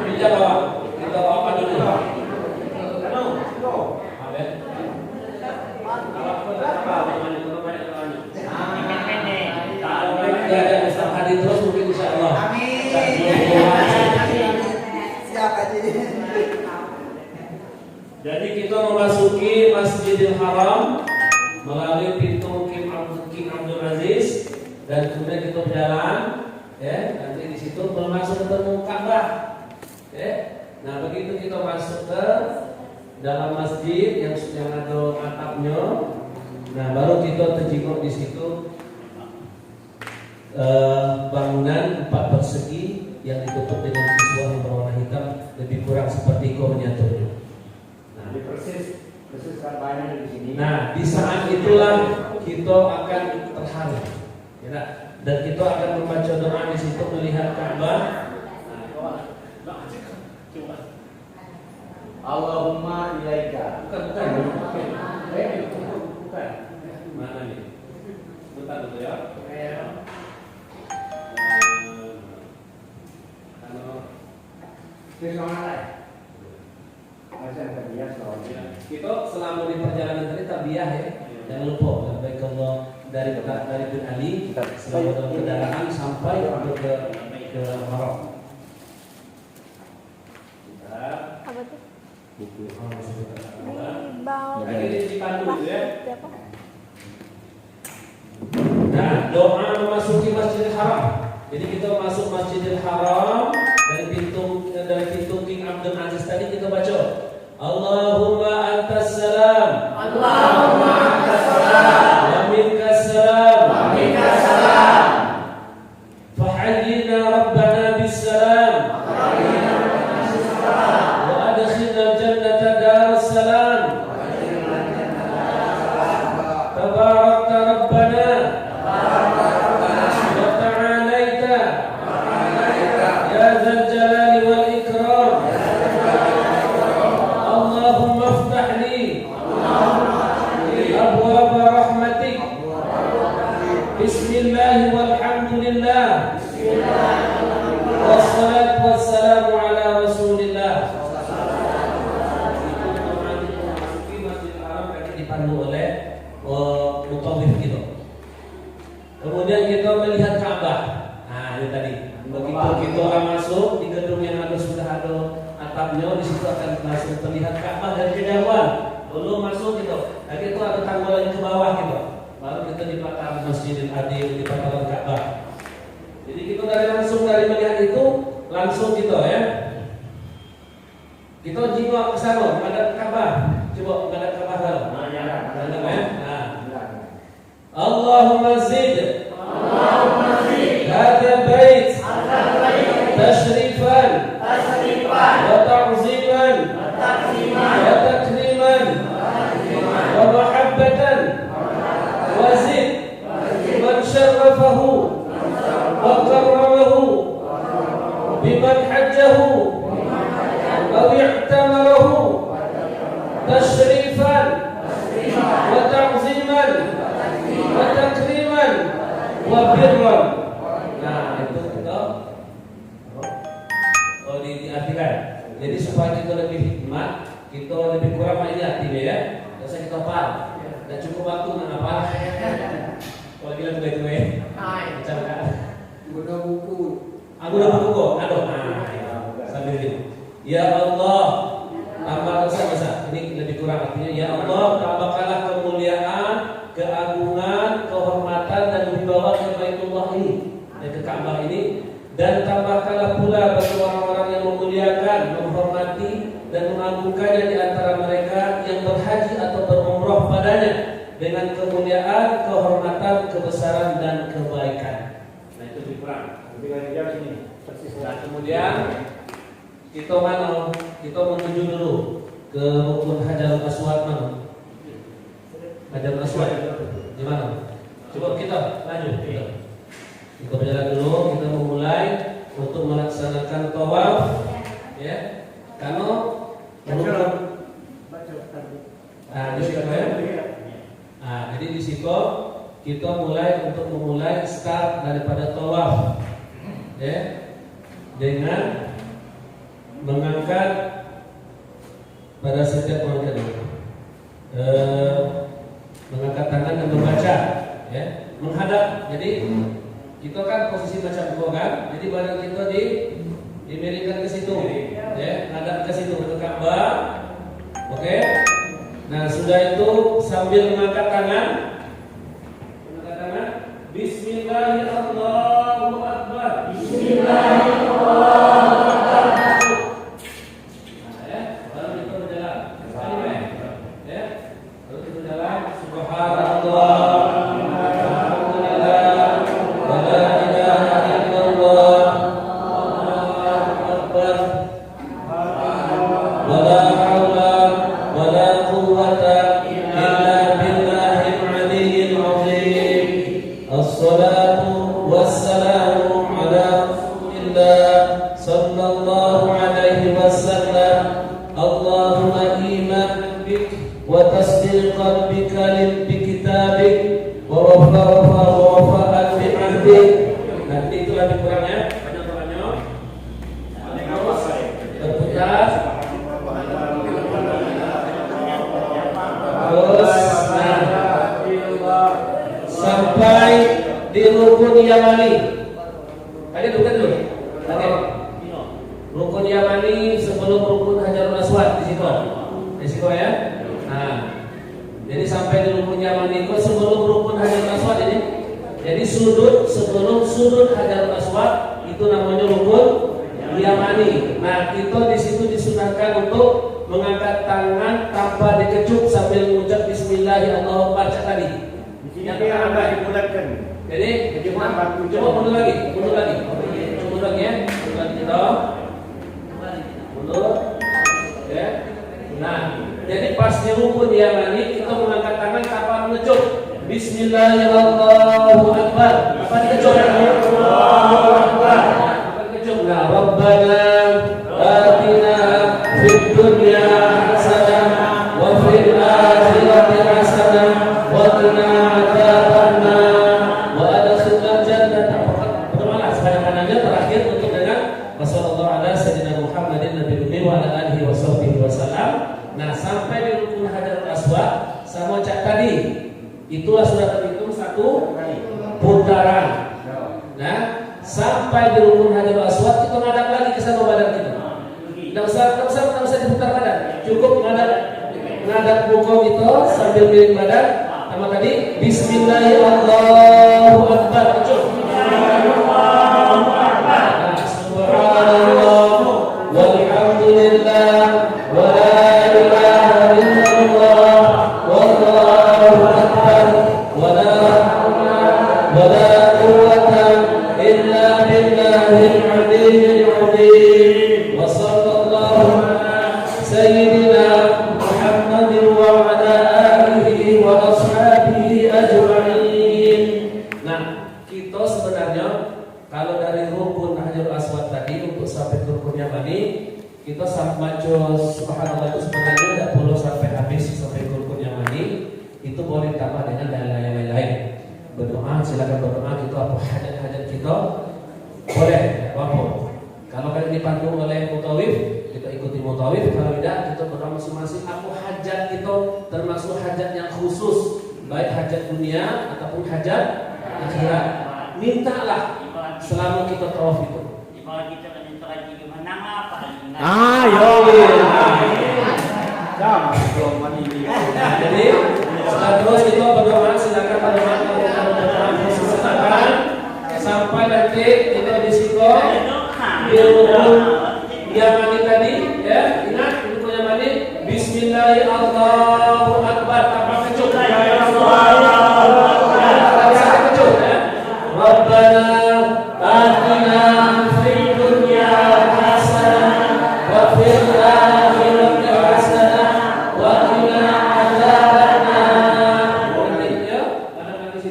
pinjam bawa. Kita bawa dulu. Ya, ada Ustaz Hadi terus mungkin insya Allah. Amin. Siap aja. Jadi kita memasuki Masjidil Haram melalui pintu King Abdul Aziz dan kemudian kita berjalan, ya. Nanti di situ belum masuk ketemu Ka'bah, ya. Nah begitu kita masuk ke dalam masjid yang ada atapnya, nah baru kita terjenguk di situ bangunan 4 persegi yang ditutup dengan visual yang berwarna hitam lebih kurang seperti miniaturnya. Jadi persis kampanye di sini. Nah, di saat itulah kita akan terharu, ya, dan kita akan membaca doa di situ melihat Ka'bah. Allahumma ilaika. Bukan. Mana nih? Bentar dulu ya. Kita selama di perjalanan tadi tabiah ya, jangan lupa baik Allah dari bin Ali selama dalam kendaraan sampai ke Maroc. Apa tuh? Buku Di bawah. Nah, ini dipandu ya. Siapa? Nah, doa memasuki Masjidil Haram. Jadi kita masuk Masjidil Haram dari pintu King Abdul Aziz tadi kita baca Allahumma antas salam. Allahumma antas salam. Wa minkas salam. Wa minkas salam. Fahayyina rabbana bis salam. Wa adkhilna jannata darus salam. Tabarakta rabbana. Wa ta'alaita. Ya dzal jalali wal ikram. اللهم افتح لي أبواب رحمتك بسم الله والحمد لله والصلاة والسلام على رسول الله. Dipandu oleh mutawif kita. Kemudian kita melihat Ka'bah. Nah ini tadi. Begitu kita akan masuk di gedung yang sudah ada atapnya, di situ akan langsung terlihat Ka'bah dari kejauhan. Belum masuk gitu. Lagi itu ada tangga lagi ke bawah gitu. Baru kita di pelataran Masjidil Adil, di pelataran Ka'bah. Jadi kita dari melihat itu langsung gitu ya. Kita jiwa ke sana, menghadap Ka'bah. Coba menghadap Ka'bah kalau. Menghadap ya. Nah. Allahumma zid. Allahumma zid. Hadza bait. تشريفا وتعظيما وتكريما ومحبة وزد من شرفه وكرمه بمن حجه أو اعتمره تشريفا وتعظيما وتكريما وبرا. Nah itu kita diartikan. Jadi supaya kita lebih hikmat, kita lebih kurang ini artinya ya. Tidak usah kita hafal. Dan cukup waktu nak hafal. Kalau bilang gue macam kan. Guna buku. Aku udah buku kok. Aduh. Sambil ini. Ya Allah, tambah masa. Ini lebih kurang artinya. Ya Allah, tambahkanlah kemuliaan, keagungan, kehormatan dan wibawa ke Baitullah ini, ke Ka'bah ini. Dan tambahkanlah pula bagi orang-orang yang memuliakan, menghormati dan mengagungkannya di antara mereka yang berhaji atau berumrah padanya dengan kemuliaan, kehormatan, kebesaran dan kebaikan. Nah itu lebih kurang. Nah kemudian kita menuju dulu ke rukun Hajarul Aswad mana? Hajarul Aswad. Coba kita lanjut. Kita berjalan dulu. Kita memulai untuk melaksanakan tawaf. Ya. Karena di situ ya. Jadi di situ kita mulai untuk memulai start daripada tawaf. Ya. Dengan mengangkat pada setiap orang mengangkat tangan dan membaca, ya, menghadap. Jadi kita kan posisi macam dua kan, jadi badan kita dimiringkan ke situ, ya, menghadap ke situ ke Ka'bah. Oke. Nah sudah itu sambil mengangkat tangan, Bismillahirrahmanirrahim. Bismillahirrahmanirrahim.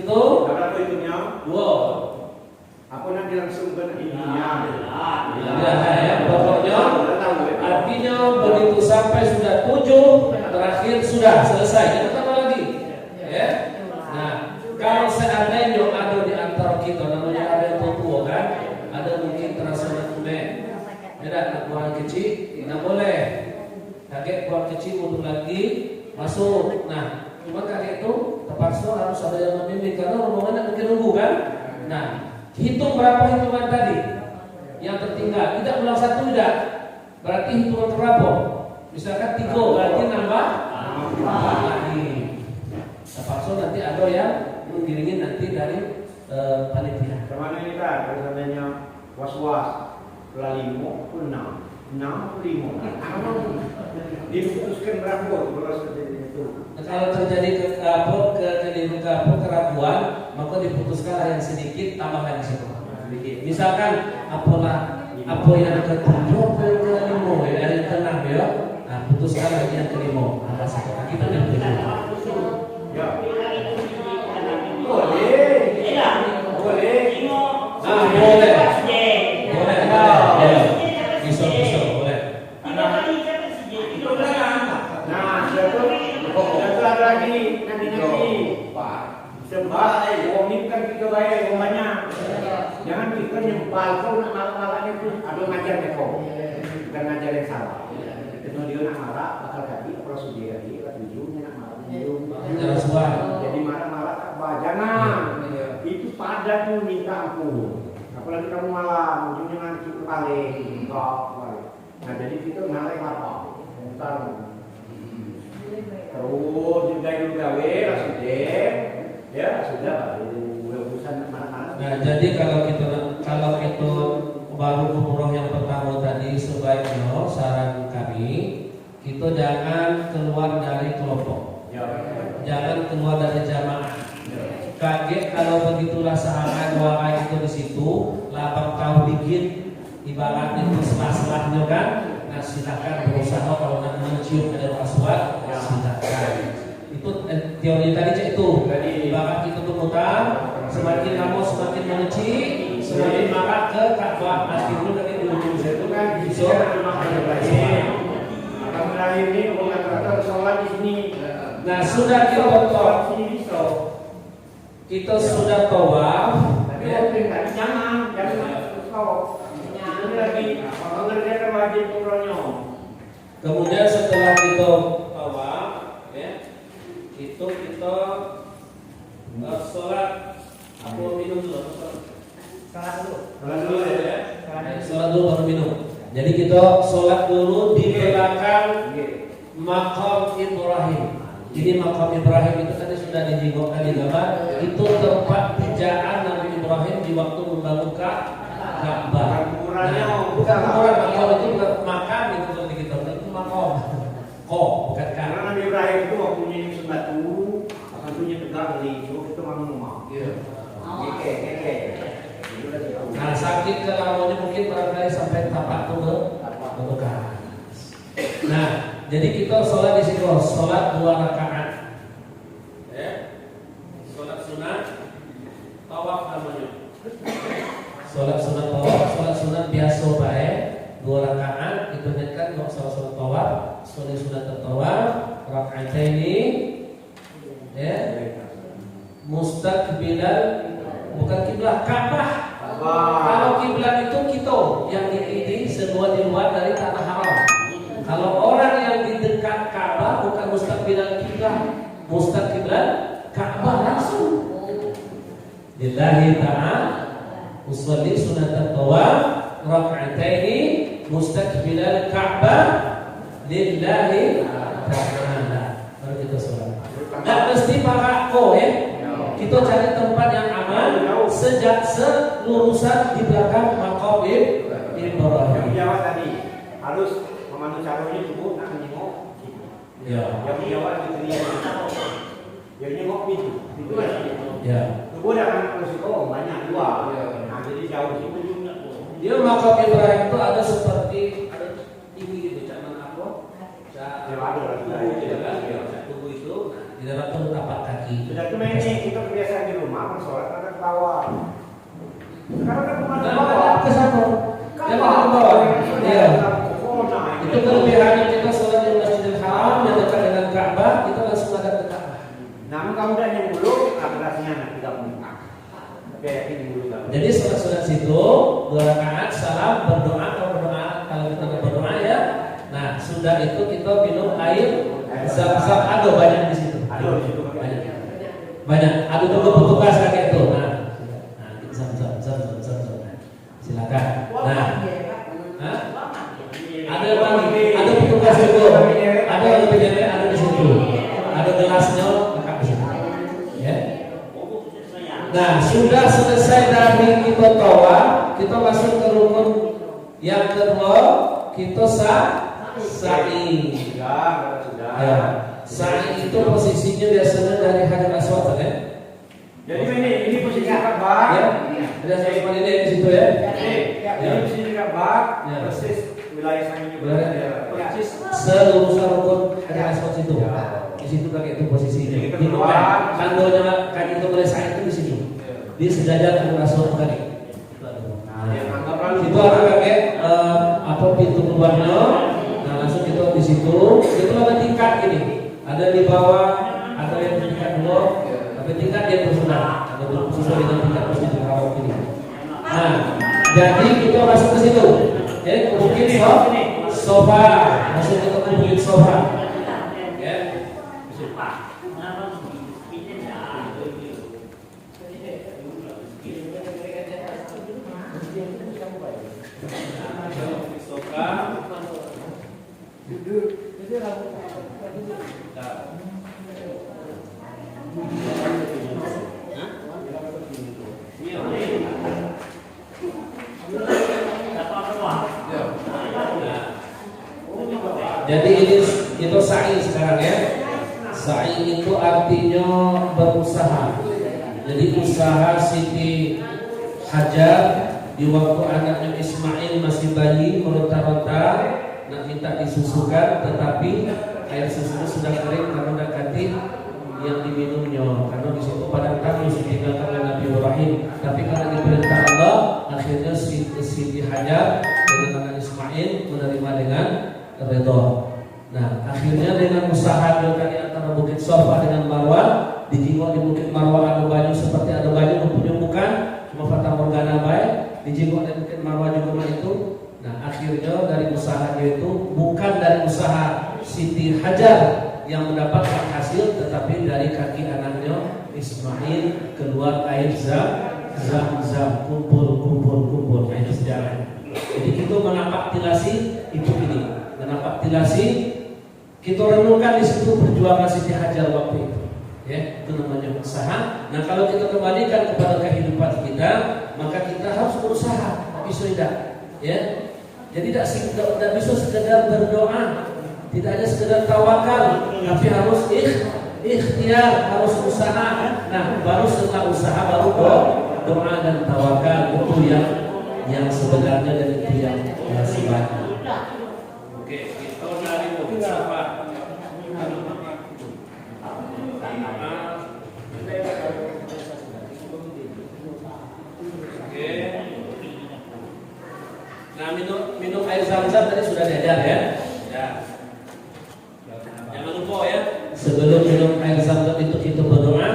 itu Berapa itunya? 2. Apa nanti langsung ke ininya? Ya, pokoknya artinya begitu sampai sudah 7 terakhir sudah selesai. Jangan tambah lagi. Ya. Nah, kalau seandainya ada di antara kita namanya ada yang tua kan, ada mungkin terasa tunai. Tidak buang kecil, tidak boleh. Kakek buang kecil untuk lagi masuk. Nah, cuma kakek itu terpaksa harus ada yang membimbing karena rombongan mungkin nunggu kan. Nah, hitung berapa hitungan tadi yang tertinggal. Tidak ulang 1 tidak. Berarti hitungan berapa? Misalkan 3 berarti nambah 4 lagi. Terpaksa nanti ada yang mengiringi nanti dari panitia. Kemana ini kan? Kalau seandainya was-was, lima, 6, 5. Diputuskan berapa kalau seperti itu? Kalau terjadi keraguan, maka diputuskan yang sedikit tambahan di situ. Misalkan apa yang ke-7 ke-5 ya, yang ke-6 ya. Nah, putuskan lagi yang ke-5. Nah, kita yang ke-7. Ya. Boleh. Boleh. Ah, boleh. Boleh. Ya. Bisa boleh. Nah, satu lagi nanti. Sebab wong ini kan kita bayar rumahnya. Jangan kita nyempal kau nak marah-marahnya itu ada ngajar mereka. Bukan ngajar yang salah. Kalau dia nak marah, bakal tadi kalau sudah tadi ujungnya nak marah. Jangan suara. Jadi marah-marah tak jangan. Itu padat tuh minta ampun. Apalagi kamu malam, ujungnya nanti balik. Nah jadi kita ngalih apa? Entar terus juga langsung deh. Ya sudah, urusan mana-mana. Nah, jadi kalau kita baru umroh yang pertama tadi sebaiknya saran kami kita jangan keluar dari kelompok, jangan keluar dari jamaah. Kaget kalau begitulah sahabat doa itu di situ, lapang tahu dikit, ibarat itu selah-selahnya kan. Nah, silakan berusaha kalau nak mencium ada aswad, silakan. Itu teori tadi cek itu. Ibarat kita memutar, semakin lama semakin mengecil, semakin marah ke Ka'bah. Meskipun tadi ujung itu kan bisa Kamu lahir ini bukan kata sholat di sini. Nah, sudah kita sudah tawaf. Jangan kau. Ini lagi mengerjakan wajib umrohnya. Kemudian setelah kita tawaf, ya, itu kita sholat. Aku minum dulu. Sholat dulu ya. Sholat dulu baru minum. Jadi kita sholat dulu di belakang makam Ibrahim. Jadi makam Ibrahim itu tadi sudah dijengokkan di gambar. Itu tempat pijaan Nabi Ibrahim di waktu membangun Ka'bah. Bukan makam itu bukan makam itu kalau kita itu makam. Bukan Karena Nabi Ibrahim itu waktunya yang sebatu, waktunya tegak di itu rumah. Nah, sakit ke lawannya mungkin barangkali sampai tapak tuh ke. Nah, jadi kita sholat di situ, sholat 2 rakaat. Ya. Sholat sunat tawaf namanya. Sholat sunat tawaf, sholat sunat biasa bae 2 rakaat itu kan kalau sholat tawaf, sholat sunat tawaf rakaat ini ya. Mustaqbilal bukan kiblat Ka'bah. Kalau kiblat itu kita yang ini semua di luar dari tanah haram. Kalau orang yang di dekat Ka'bah bukan mustaqbilal kiblat, mustaqbilal Ka'bah langsung. Lillahi ta'ala usolli sunat tawaf raka'ataini mustaqbilal Ka'bah lillahi ta'ala. Baru kita sholat. Dan mesti pakai ya. Kita cari tempat yang aman sejak selurusan di belakang makam Ibrahim. Yang jawab tadi harus memandu caranya cukup nak menyengok. Ya. Yang jawab diterima. Yang nyengok itu kan. Ya. Tubuh akan resiko banyak 2. Nah jadi jauh itu juga. Dia makam Ibrahim itu ada seperti ada tinggi gitu, zaman apa? Tubuh itu di dalam tapak kaki. Sudah cuma ini kita kebiasaan di rumah. kawal. Sekarang kan bukan Nah, kawal. ke satu. Jangan ke bawah. Iya. Itu kelebihannya kita sholat di Masjidil Haram yang dekat dengan Ka'bah, kita langsung ada ke Ka'bah. Namun kamu dah yang dulu akhirnya tidak muka. Oke, ini dulu kamu. Jadi sholat situ 2 rakaat salam berdoa kalau kita nggak berdoa ya. Nah sudah itu kita minum air zam-zam, ada banyak di situ. Banyak. Ada juga petugas kayak itu. Nah zam-zam. Silakan. Nah, ada lagi, ada petugas juga. Ada yang lebih gede, ada di situ. Ada gelasnya, lengkap di situ. Ya. Nah, sudah selesai dari kita tawaf, kita masuk ke rukun yang kedua, kita sa'i. Ya. Sa'i itu posisinya biasanya dari Hajar Aswad ya. Jadi ini posisi Ka'bah. Ya. Ada saya ini di situ ya. Ini posisi Ka'bah. Ya. Persis wilayah sana juga. Persis seluruh rukun Hajar Aswad itu. Di situ kayak itu posisinya. Di depan kandonya kaki itu boleh sa'i itu di sini. Di sejajar Hajar Aswad tadi. Itu ada kayak pintu keluarnya. Nah langsung kita di situ. Itu ada tingkat ini. Ada di bawah, ada yang di tingkat 2. Tapi tingkat dia sudah ada sesuai dengan tingkat Masjidil Haram ini. Nah, jadi kita masuk ke situ. Ya, mungkin sofa, masuk kita kumpulin sofa. Ya. Jadi ini itu sa'i sekarang ya. Sa'i itu artinya berusaha. Jadi usaha Siti Hajar di waktu anaknya Ismail masih bayi meronta-ronta nak minta disusukan, tetapi air susunya sudah kering karena udah ganti yang diminumnya. Karena di situ padang tamus ditinggalkan oleh Nabi Ibrahim. Tapi karena diperintah Allah, akhirnya Siti Hajar dengan anak Ismail menerima dengan redha. Nah, akhirnya dengan usaha tadi antara Bukit Sofa dengan Marwah, dijingok di Bukit Marwah ada banyu seperti ada banyu, rupanya bukan, cuma fata morgana baik, dijingok di Bukit Marwah juga mah itu. Nah, akhirnya dari usahanya itu bukan dari usaha Siti Hajar yang mendapatkan hasil, tetapi dari kaki anaknya Ismail keluar air zam-zam, kumpul. Nah, itu sejarah. Jadi kita menapak tilasi itu ini, menapak tilasi. Kita renungkan di situ perjuangan Siti Hajar waktu itu, ya, itu namanya usaha. Nah, kalau kita kembalikan kepada kehidupan kita, maka kita harus berusaha, tapi sudah, ya. Jadi tidak bisa sekedar berdoa, tidak hanya sekedar tawakal, tapi harus ikhtiar, harus usaha. Nah, baru setelah usaha baru doa dan tawakal, itu yang sebenarnya dan itu yang sebenarnya. Oke, kita dari Bukit Sofa. Oke. Nah, minum air zam-zam tadi sudah diajar ya. Ya. Jangan lupa ya. Sebelum minum air zam-zam itu kita berdoa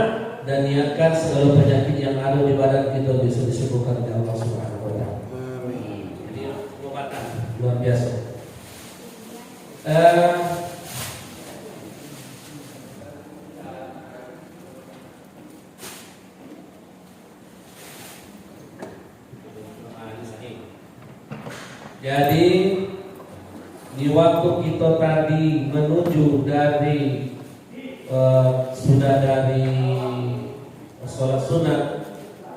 dan niatkan segala penyakit yang ada di badan kita bisa disembuhkan oleh Allah Subhanahu wa taala. Amin. Jadi pengobatan luar biasa. Jadi di waktu kita tadi menuju dari sudah dari sholat sunat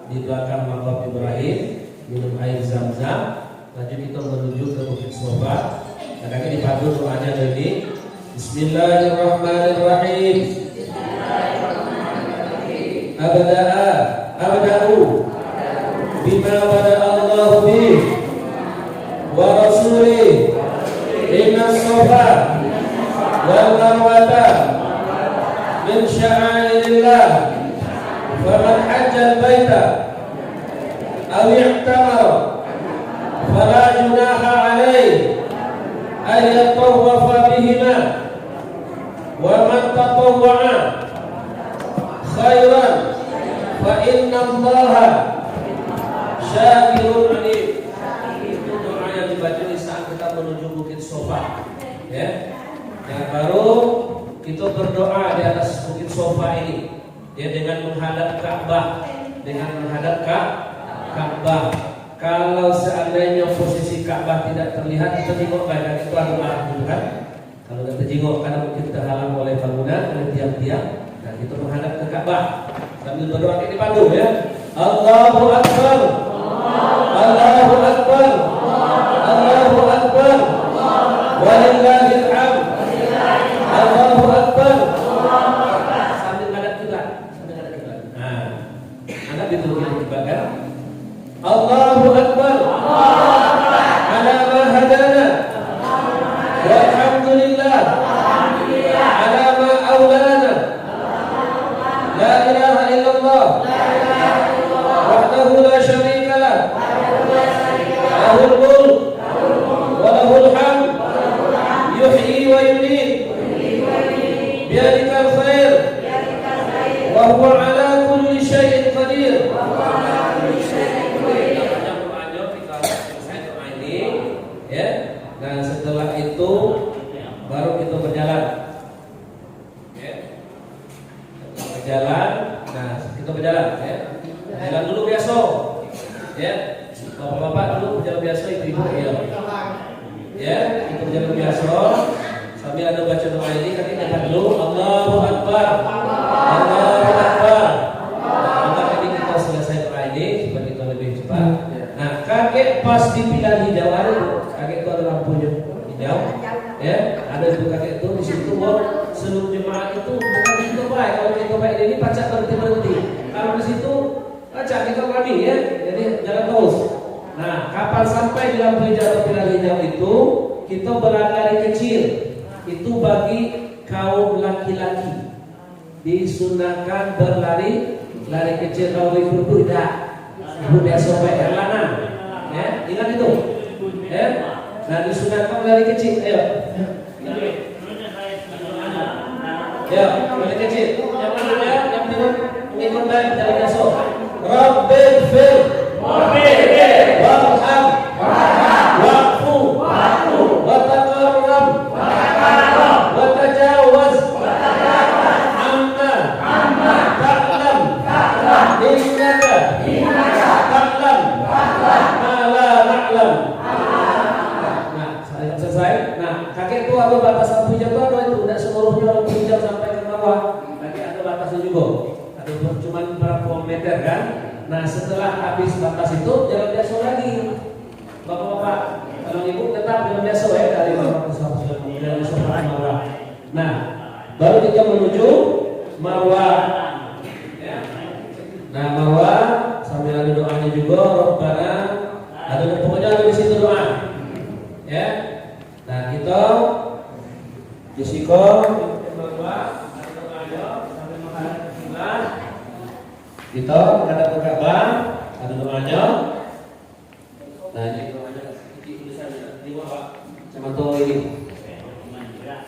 di belakang makam Ibrahim, minum air zam-zam, lanjut kita menuju ke Bukit Sofa. Karena dipadu doanya ini. Bismillahirrahmanirrahim. Abda'u bima bada'a Allahu bih wa rasulih inna sofa wal marwata min sya'airillah faman hajjal baita i'tamara fala junaha alaihi ay yatawafa bihima wa man tatawwa'a khairan fa inna Allaha syakirun alim. Itu doa yang dibaca di saat kita menuju Bukit Sofa, ya. Yang baru kita berdoa di atas Bukit Sofa ini, ya, dengan menghadap Ka'bah, Kalau seandainya posisi Ka'bah tidak terlihat, kita tengok baik itu arah gitu kan. Kalau kita tengok karena mungkin terhalang oleh bangunan, oleh tiang-tiang, dan kita menghadap ke Ka'bah sambil berdoa kayak dipandu, ya. Allahu Akbar, Allahu Akbar, Allahu Akbar, walillahil hamd, Allahu Akbar. Sambil menghadap kiblat, Nah, anda betul kita kan? Allahu Akbar, ala ma hadana, walhamdulillah, ala ma aulana, la ilaha illallah, wahdahu la syarika lah, lahul mulk wa lahul hamd, yuhyi wa yumiit, biyadikal khair, wa huwa ala kulli syai'in qadir. Ya, dan setelah itu baru kita berjalan. Ya, kita berjalan. Ya, jalan dulu biasa. Ya, bapak-bapak dulu berjalan biasa, ibu-ibu ya. Ya, kita berjalan biasa. Sambil ada baca doa ini, kaki angkat dulu. Allahu Akbar, Allahu Akbar. Maka ini kita selesai doa ini supaya kita lebih cepat. Nah, kakek pas di pilar hijau ada, kakek itu ada lampunya hijau, ya, ada itu kakek itu di situ. Seluruh jemaah itu bukan di situ baik. Kalau kita baik ini pacak berhenti. Kalau di situ pacak kita kami, ya, jadi jalan terus. Nah, kapan sampai di lampu hijau atau pilar hijau itu, kita berlari kecil. Itu bagi kaum laki-laki disunahkan berlari kecil. Kalau ibu tidak, ibu biasa baik lanang, ya, ingat itu, ya. Nah, disunahkan berlari kecil. Ayo, ya, berlari kecil. Yang mana ya? Yang tidak mengikut baik dari biasa. Rabbil fil, warham, wa'fu, wa taqarrab, wa tajawaz, amma ta'lam, innaka ta'lam, ma la na'lam. Nah, selesai. Nah, kakek itu ada batasan hijau itu tidak seluruhnya hijau sampai ke bawah. Nanti ada batasnya juga. Ada cuma berapa meter kan? Nah, setelah habis batas itu jalan biasa lagi. Bapak-bapak, kalau ibu tetap jalan biasa ya dari Marwah. Nah, baru kita menuju Marwah. Ya. Nah, Marwah sambil ada doanya juga, Rabbana, ada pokoknya ada di situ doa. Ya. Nah, kita di situ Marwah ada doanya sambil menghadap kiblat. Kita menghadap ke Ka'bah, ada doanya. Nah, ini doanya tulisannya di bawah sama tuh ini.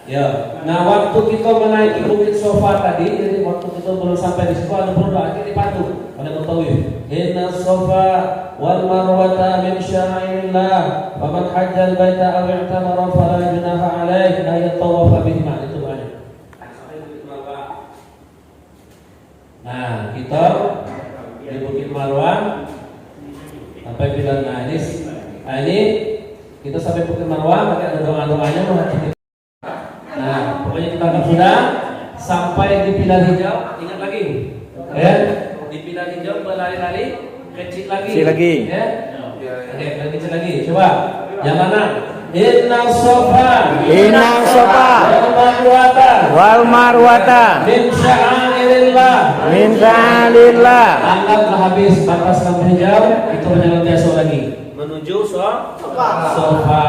Ya. Nah, waktu kita menaiki Bukit Sofa tadi, jadi waktu kita belum sampai di situ ada berdoa ini dibantu oleh mutawif. Inna Sofa wal Marwata min sya'airillah, wa man hajjal baita aw i'tamara fala junaha alaihi an yatawafa bihima. Itu doanya. Nah, kita di Bukit Marwah sampai bilang ini kita sampai Bukit Marwah, pakai ada doa-doanya menghadap. Nah, pokoknya kita sudah sampai di pilar hijau. Ingat lagi, ya, di pilar hijau berlari-lari kecil lagi, ya. Oke, kecil lagi. Coba, yang mana? Inna Sofa, wal Marwata, min sya'airillah. Anggaplah habis batas lampu hijau, kita berjalan biasa lagi menuju Sofa.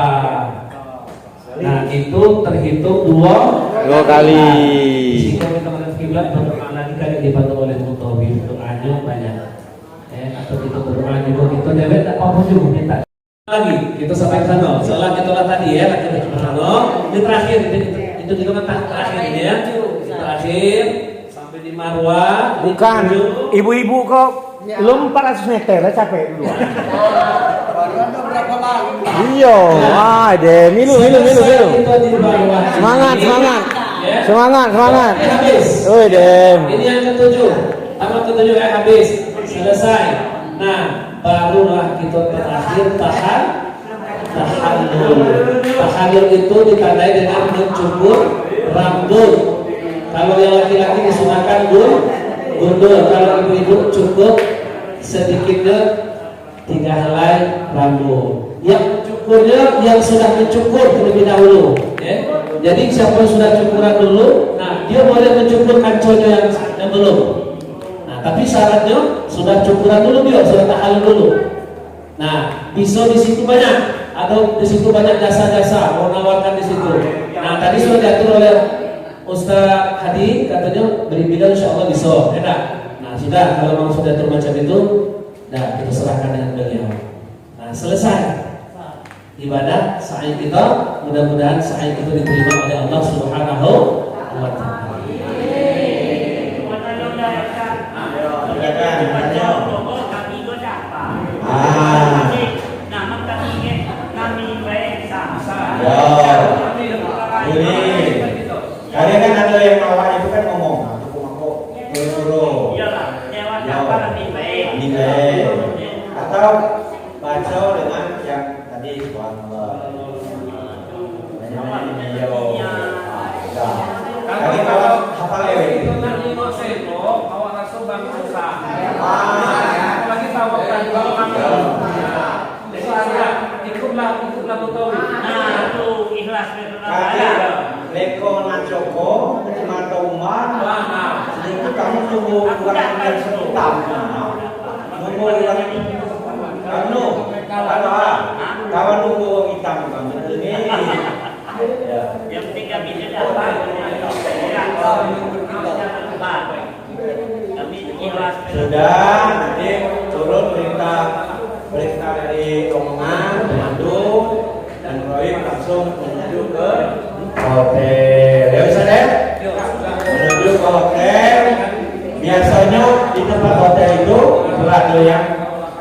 Nah, itu terhitung dua kali. Jika kita menghadap kiblat, berdoa lagi kali dibantu oleh mutawif. Doanya banyak. atau kita berdoa juga kita dewek tak apa juga minta lagi kita sampai ke sana. Setelah kita lah tadi ya kita ke sana. Ini terakhir itu kita kan terakhir ini ya. Terakhir sampai di Marwah. Bukan, ibu-ibu kok belum 400 meter lah capek dulu. Iya, deh, milu. Semangat. Habis. Oi, Dem. Ini yang ketujuh. Tamat ketujuh habis. Selesai. Nah, barulah kita terakhir tahalul. Tahalul itu ditandai dengan mencukur rambut. Kalau yang laki-laki disunahkan gundul. Kalau ibu-ibu cukup sedikitnya 3 helai rambut. Yang cukurnya yang sudah mencukur terlebih dahulu. Jadi siapa yang sudah cukuran dulu, nah dia boleh mencukur kanconya yang belum. Nah tapi syaratnya sudah cukuran dulu dia, sudah tahalul dulu. Nah bisa di situ banyak, ada di situ banyak jasa-jasa mau nawarkan di situ. Nah tadi sudah diatur oleh Ustaz Hadi, katanya beri bidang insya Allah bisa, enak. Nah sudah, kalau memang sudah diatur macam itu, nah kita serahkan dengan beliau. Nah selesai ibadah sa'i kita, mudah-mudahan sa'i itu diterima oleh Allah Subhanahu wa taala. Kalian kan ada yang bawa itu kan ngomong, aku suruh. Iyalah, lewat apa nanti baik. Atau baca dengan yang tadi subhanallah. Kali kalau hafal lewat itu nanti mau seno, awak langsung bangun susah. Apalagi tahu kan kalau kamu. Itu ada ikutlah betul. Nah, itu ikhlas Kali leko nacoko, mata umar, itu kamu tunggu bukan yang sekitar. Tunggu yang kamu, kawan tunggu orang hitam kamu ini. yang penting kami tidak kami ikhlas. Sudah, nanti turun perintah dari rombongan, pemandu dan Roy langsung menuju ke hotel. Ya bisa deh? Menuju ke hotel. Biasanya di tempat hotel itu ada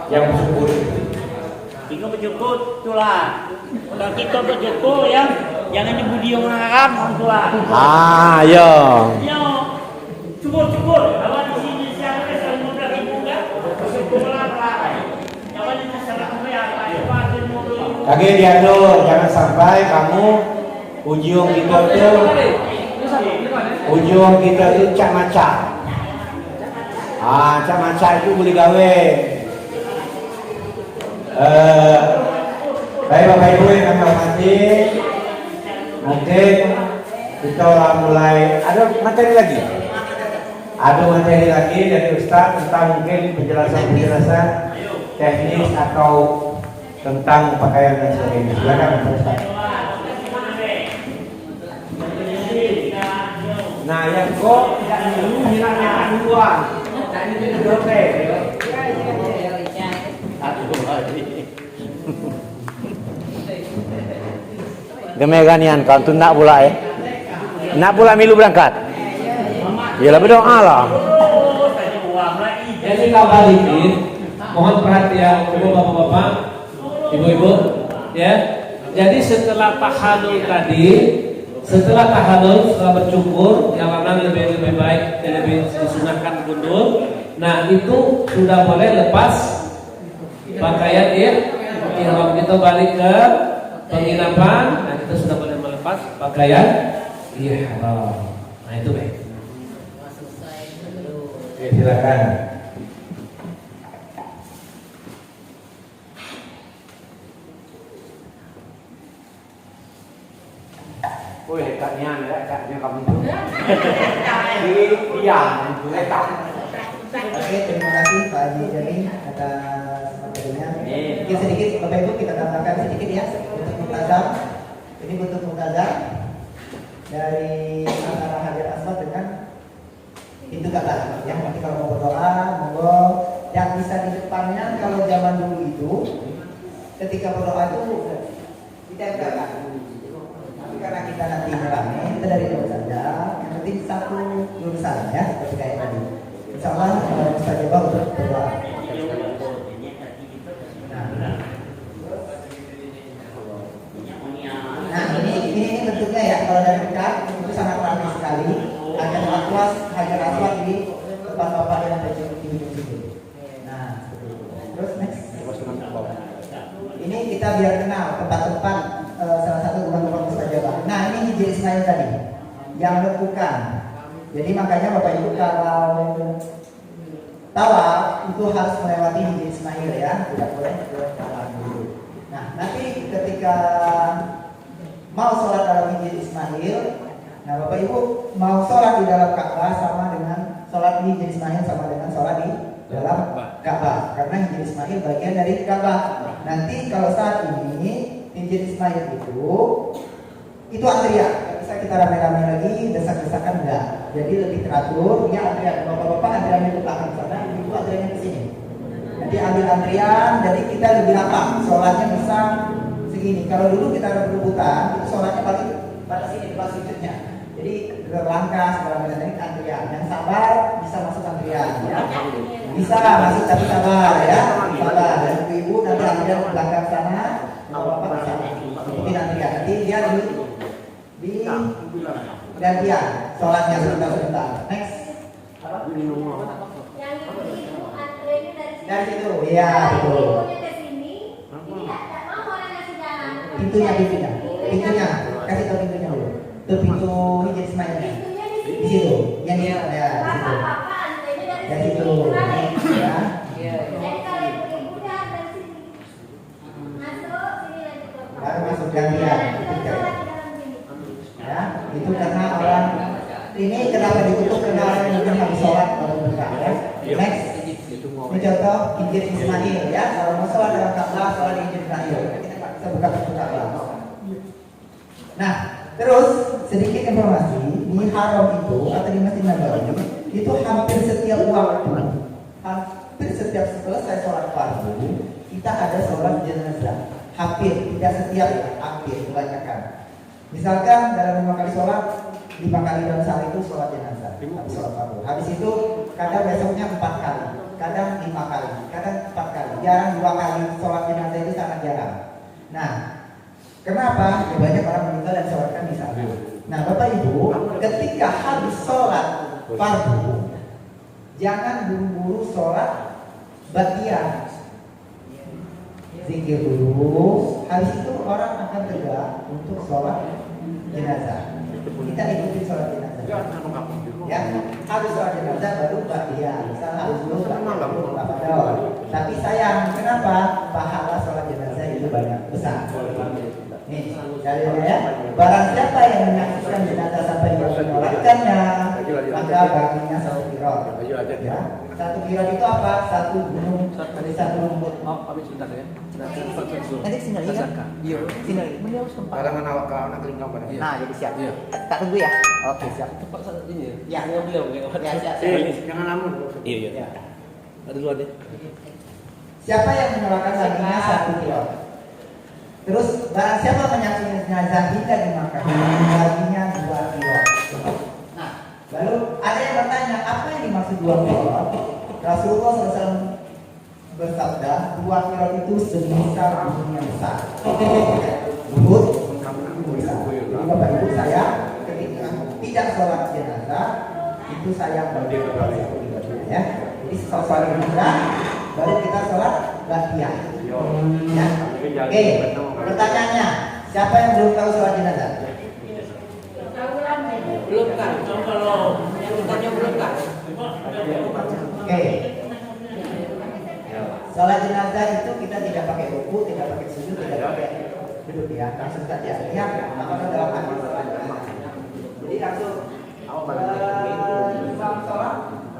yang bersyukur. Jika bersyukur, itulah. Kalau kita bersyukur ya, jangan nyebut dia orang Arab, orang tua. Ya. Ya, cukur. Awak di sini siapa yang selalu memberi juga, bersyukurlah pelai. Jangan itu salah membayar, itu mobil. Lagi diatur, jangan sampai kamu ujung kita itu cak maca. Cak maca itu boleh gawe. Baik Bapak Ibu yang kami hormati, mungkin kita mulai ada materi lagi. Ada materi lagi dari Ustaz tentang mungkin penjelasan teknis atau tentang pakaian dan sebagainya. Silakan Ustaz. Nah, yang kok tidak dulu hilangnya duluan. Nah, ini jadi dote. Gemeganian kau tu nak pula nak pula milu berangkat. Yalah berdoa lah. Jadi kau balikin, mohon perhatian ibu bapak-bapak, ibu-ibu, ya. Jadi setelah tahalul tadi, setelah bercukur, yang mana lebih baik, lebih disunahkan gundul. Nah itu sudah boleh lepas pakaian ihram. Kita balik ke penginapan, nah kita sudah boleh melepas pakaian ihram. Nah itu baik. Oke, silakan. Woi, dekatnya kamu tuh. Diam, itu dekat. Oke, terima kasih Pak Haji Jani atas materinya. Mungkin sedikit Bapak Ibu kita tambahkan sedikit ya untuk multazam. Ini bentuk multazam dari antara Hajar Aswad dengan pintu Ka'bah. Ya, nanti kalau mau berdoa, monggo yang bisa di itu ketika berdoa itu ditempelkan. Tapi karena kita nanti rame, kita dari dulu saja. Yang penting satu jurusan ya, seperti kayak tadi. Insya Allah bisa coba untuk berdoa. Nah ini bentuknya ya, kalau dari dekat itu sangat ramai sekali. Hajar aswad di depan bapak yang ada di situ. Nah, terus next. Ini kita biar kenal tempat-tempat salah satu rumah-rumah mustajabah. Nah ini Hijri Ismail tadi yang lakukan. Jadi makanya Bapak Ibu kalau tawaf itu harus melewati Hijri Ismail ya, tidak boleh ke tawaf dulu. Nah nanti ketika mau sholat dalam Hijri Ismail, nah Bapak Ibu mau sholat di dalam Ka'bah sama dengan sholat di Hijri Ismail sama dengan sholat di dalam Ka'bah, karena Hijri Ismail bagian dari Ka'bah. Nanti kalau saat ini Hijri Ismail itu antrian, bisa kita rame-rame lagi, desak-desakan enggak. Jadi lebih teratur, ini antrian. Bapak-bapak antriannya ke belakang sana, ibu antriannya ke sini. Nanti ambil antrian, jadi kita lebih lapang. Sholatnya bisa segini. Kalau dulu kita ada berebutan, itu sholatnya paling pada sini di sujudnya. Jadi berlangkah segala macam, ini antrian. Yang sabar bisa masuk antrian, ya. Bisa masuk tapi sabar, ya. Sabar. Dan ibu nanti antrian ke belakang sana, bapak bisa ikutin antrian. Nanti dia di gantian sholatnya sebentar. Next. Apa? Yang itu antrenya Dari situ, iya betul. Ibunya ke sini, ini tidak mau orang ngasih jalan. Pintunya, kasih tahu pintunya dulu. Itu pintu Hijri Ismail. Pintunya Di situ, yang ini ya, di situ. Bapak-bapak antrenya dari Dari sini. situ, ya. Jadi kalau ibu-ibu dia dari sini. Masuk sini lanjut ke bapak. Baru masuk gantian. Kita sholat di dalam sini. Ya, itu karena orang ini kenapa ditutup karena orang yang belum habis sholat baru buka. Ya. Next. Ini contoh Hijri Ismail ya. Kalau mau sholat dalam Ka'bah, sholat di Hijri Ismail. Kita buka pintu Ka'bah. Nah, terus sedikit informasi di Haram itu atau di Masjid Nabawi itu hampir setiap waktu, hampir setiap selesai sholat fardu kita ada sholat jenazah. Hampir, tidak setiap, hampir kebanyakan. Misalkan dalam 5 kali sholat, 5 kali dalam sehari itu sholat jenazah, habis sholat fardu. Habis itu kadang besoknya 4 kali, kadang 5 kali, kadang 4 kali. Jarang 2 kali sholat jenazah itu sangat jarang. Nah, kenapa? Ya banyak orang meninggal dan sholatkan di sana. Nah, Bapak Ibu, ketika habis sholat fardu, jangan buru-buru sholat ba'diyah. Zikir dulu, habis itu orang akan tegak untuk sholat jenazah. Kita ikuti sholat jenazah. Ya, habis sholat jenazah baru ba'diyah. Misalnya habis dulu tapi sayang, kenapa? Pahala sholat jenazah itu banyak besar. Nih, dalilnya ya. Barang siapa yang menyaksikan jenazah sampai dia menyolatkannya, maka baginya 1 qirot. Ya, 1 qirot itu apa? 1 gunung dari 1 rumput. Nanti sini lagi kan? Iya, sini lagi. Beliau sempat. Kalangan awak anak kelingkang pada. Nah, jadi siap. Tak tunggu ya. Oke, siap. Tepat saat ini Ya. ya. Beliau Ya, siap. Jangan lamun. Iya. Ada dua deh. Siapa yang menyalakan baginya 1 qirot? Terus barang siapa menyaksikan jenazah hingga dimakamkan, baginya 2 qirot. Nah, lalu ada yang bertanya, apa yang dimaksud 2 qirot? Rasulullah SAW bersabda, 2 qirot itu semisal gunung yang besar. Lembut, besar. Jadi Bapak Ibu saya ketika tidak sholat jenazah itu saya berdiri ya. Jadi sholat jenazah baru kita sholat ba'diyah. Ya. Oke, pertanyaannya, siapa yang belum tahu sholat jenazah? Belum kan? Kalau yang tanya belum kan? Oke. Sholat jenazah itu kita tidak pakai ruku, tidak pakai sujud, tidak pakai duduk ya. Langsung saja. Lihat apakah dalam hadis. Jadi langsung imam sholat,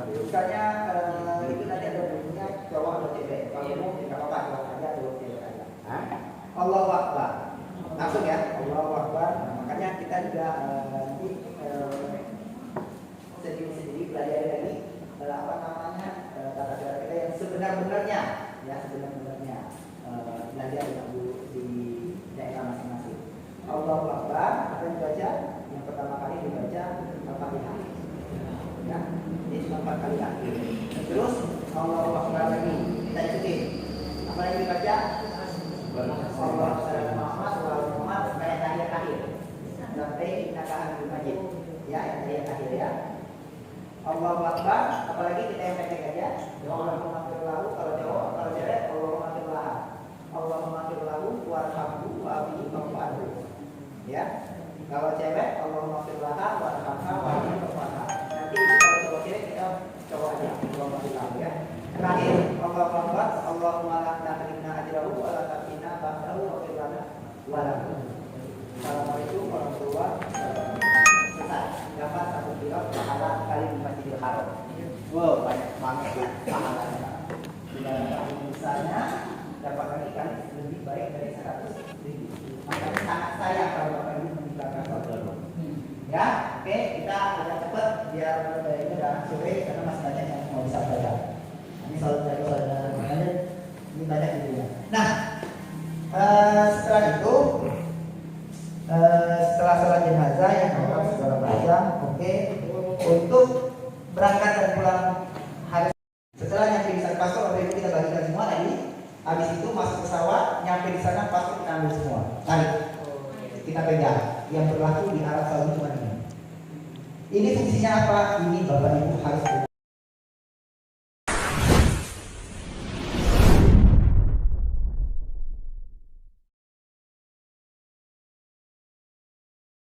misalnya itu nanti ada bunyinya cowok atau cewek. Kalau umum tidak apa-apa, kalau ada cowok cewek aja. Allahu Akbar. Langsung ya, Allahu Akbar. Nah, makanya kita juga nanti sendiri-sendiri belajar lagi apa namanya tata cara kita yang sebenarnya sebenarnya belajar di daerah masing-masing. Allahu Akbar apa yang dibaca? Yang pertama kali dibaca Al-Fatihah. Ya, ini cuma 4 kali lagi. Terus Allahu Akbar lagi, kita ikutin. Apa yang dibaca? Allahu Akbar Muhammad Muhammad kayak tahiyat akhir. Sampai kita Hamidul Majid. Ya, yang tahiyat akhir ya. Allahu Akbar, apalagi kita yang pendek aja. Allahumma maghfir lahu, kalau cowok, kalau cewek Allahumma maghfir laha. Allahumma maghfir lahu warhamhu wa'afihi wa'fu. Ya. Kalau cewek Allahumma maghfir laha warhamha wa'afihi wa'fu. Nanti itu kalau cowok cewek kita cowok aja. Allahumma maghfir lahu ya. Terakhir, Allahu Akbar, Allahumma la tahrimna ajrahu wa la tafina ba'dahu wa fir lana wa lakum. Assalamualaikum warahmatullahi wabarakatuh. Dapat 1 kilo pahala kali di Masjidil Haram. Wow, banyak banget ya pahalanya. Tidak misalnya dapat lagi kali lebih baik dari 100.000. Makanya sangat sayang kalau Bapak Ibu meninggalkan sholat. Ya, oke, kita agak cepat biar ini udah sore karena masih banyak yang mau bisa belajar. Ini sholat makanya ini banyak gitu ya. Nah, setelah itu setelah sholat jenazah yang lengkap segala macam, oke, untuk berangkat dan pulang hari setelah nyampe di sana paspor, waktu itu kita bagikan semua tadi. Habis itu masuk pesawat, nyampe di sana paspor kita ambil semua, tarik, kita pegang. Yang berlaku di Arab Saudi cuma ini. Ini fungsinya apa? Ini Bapak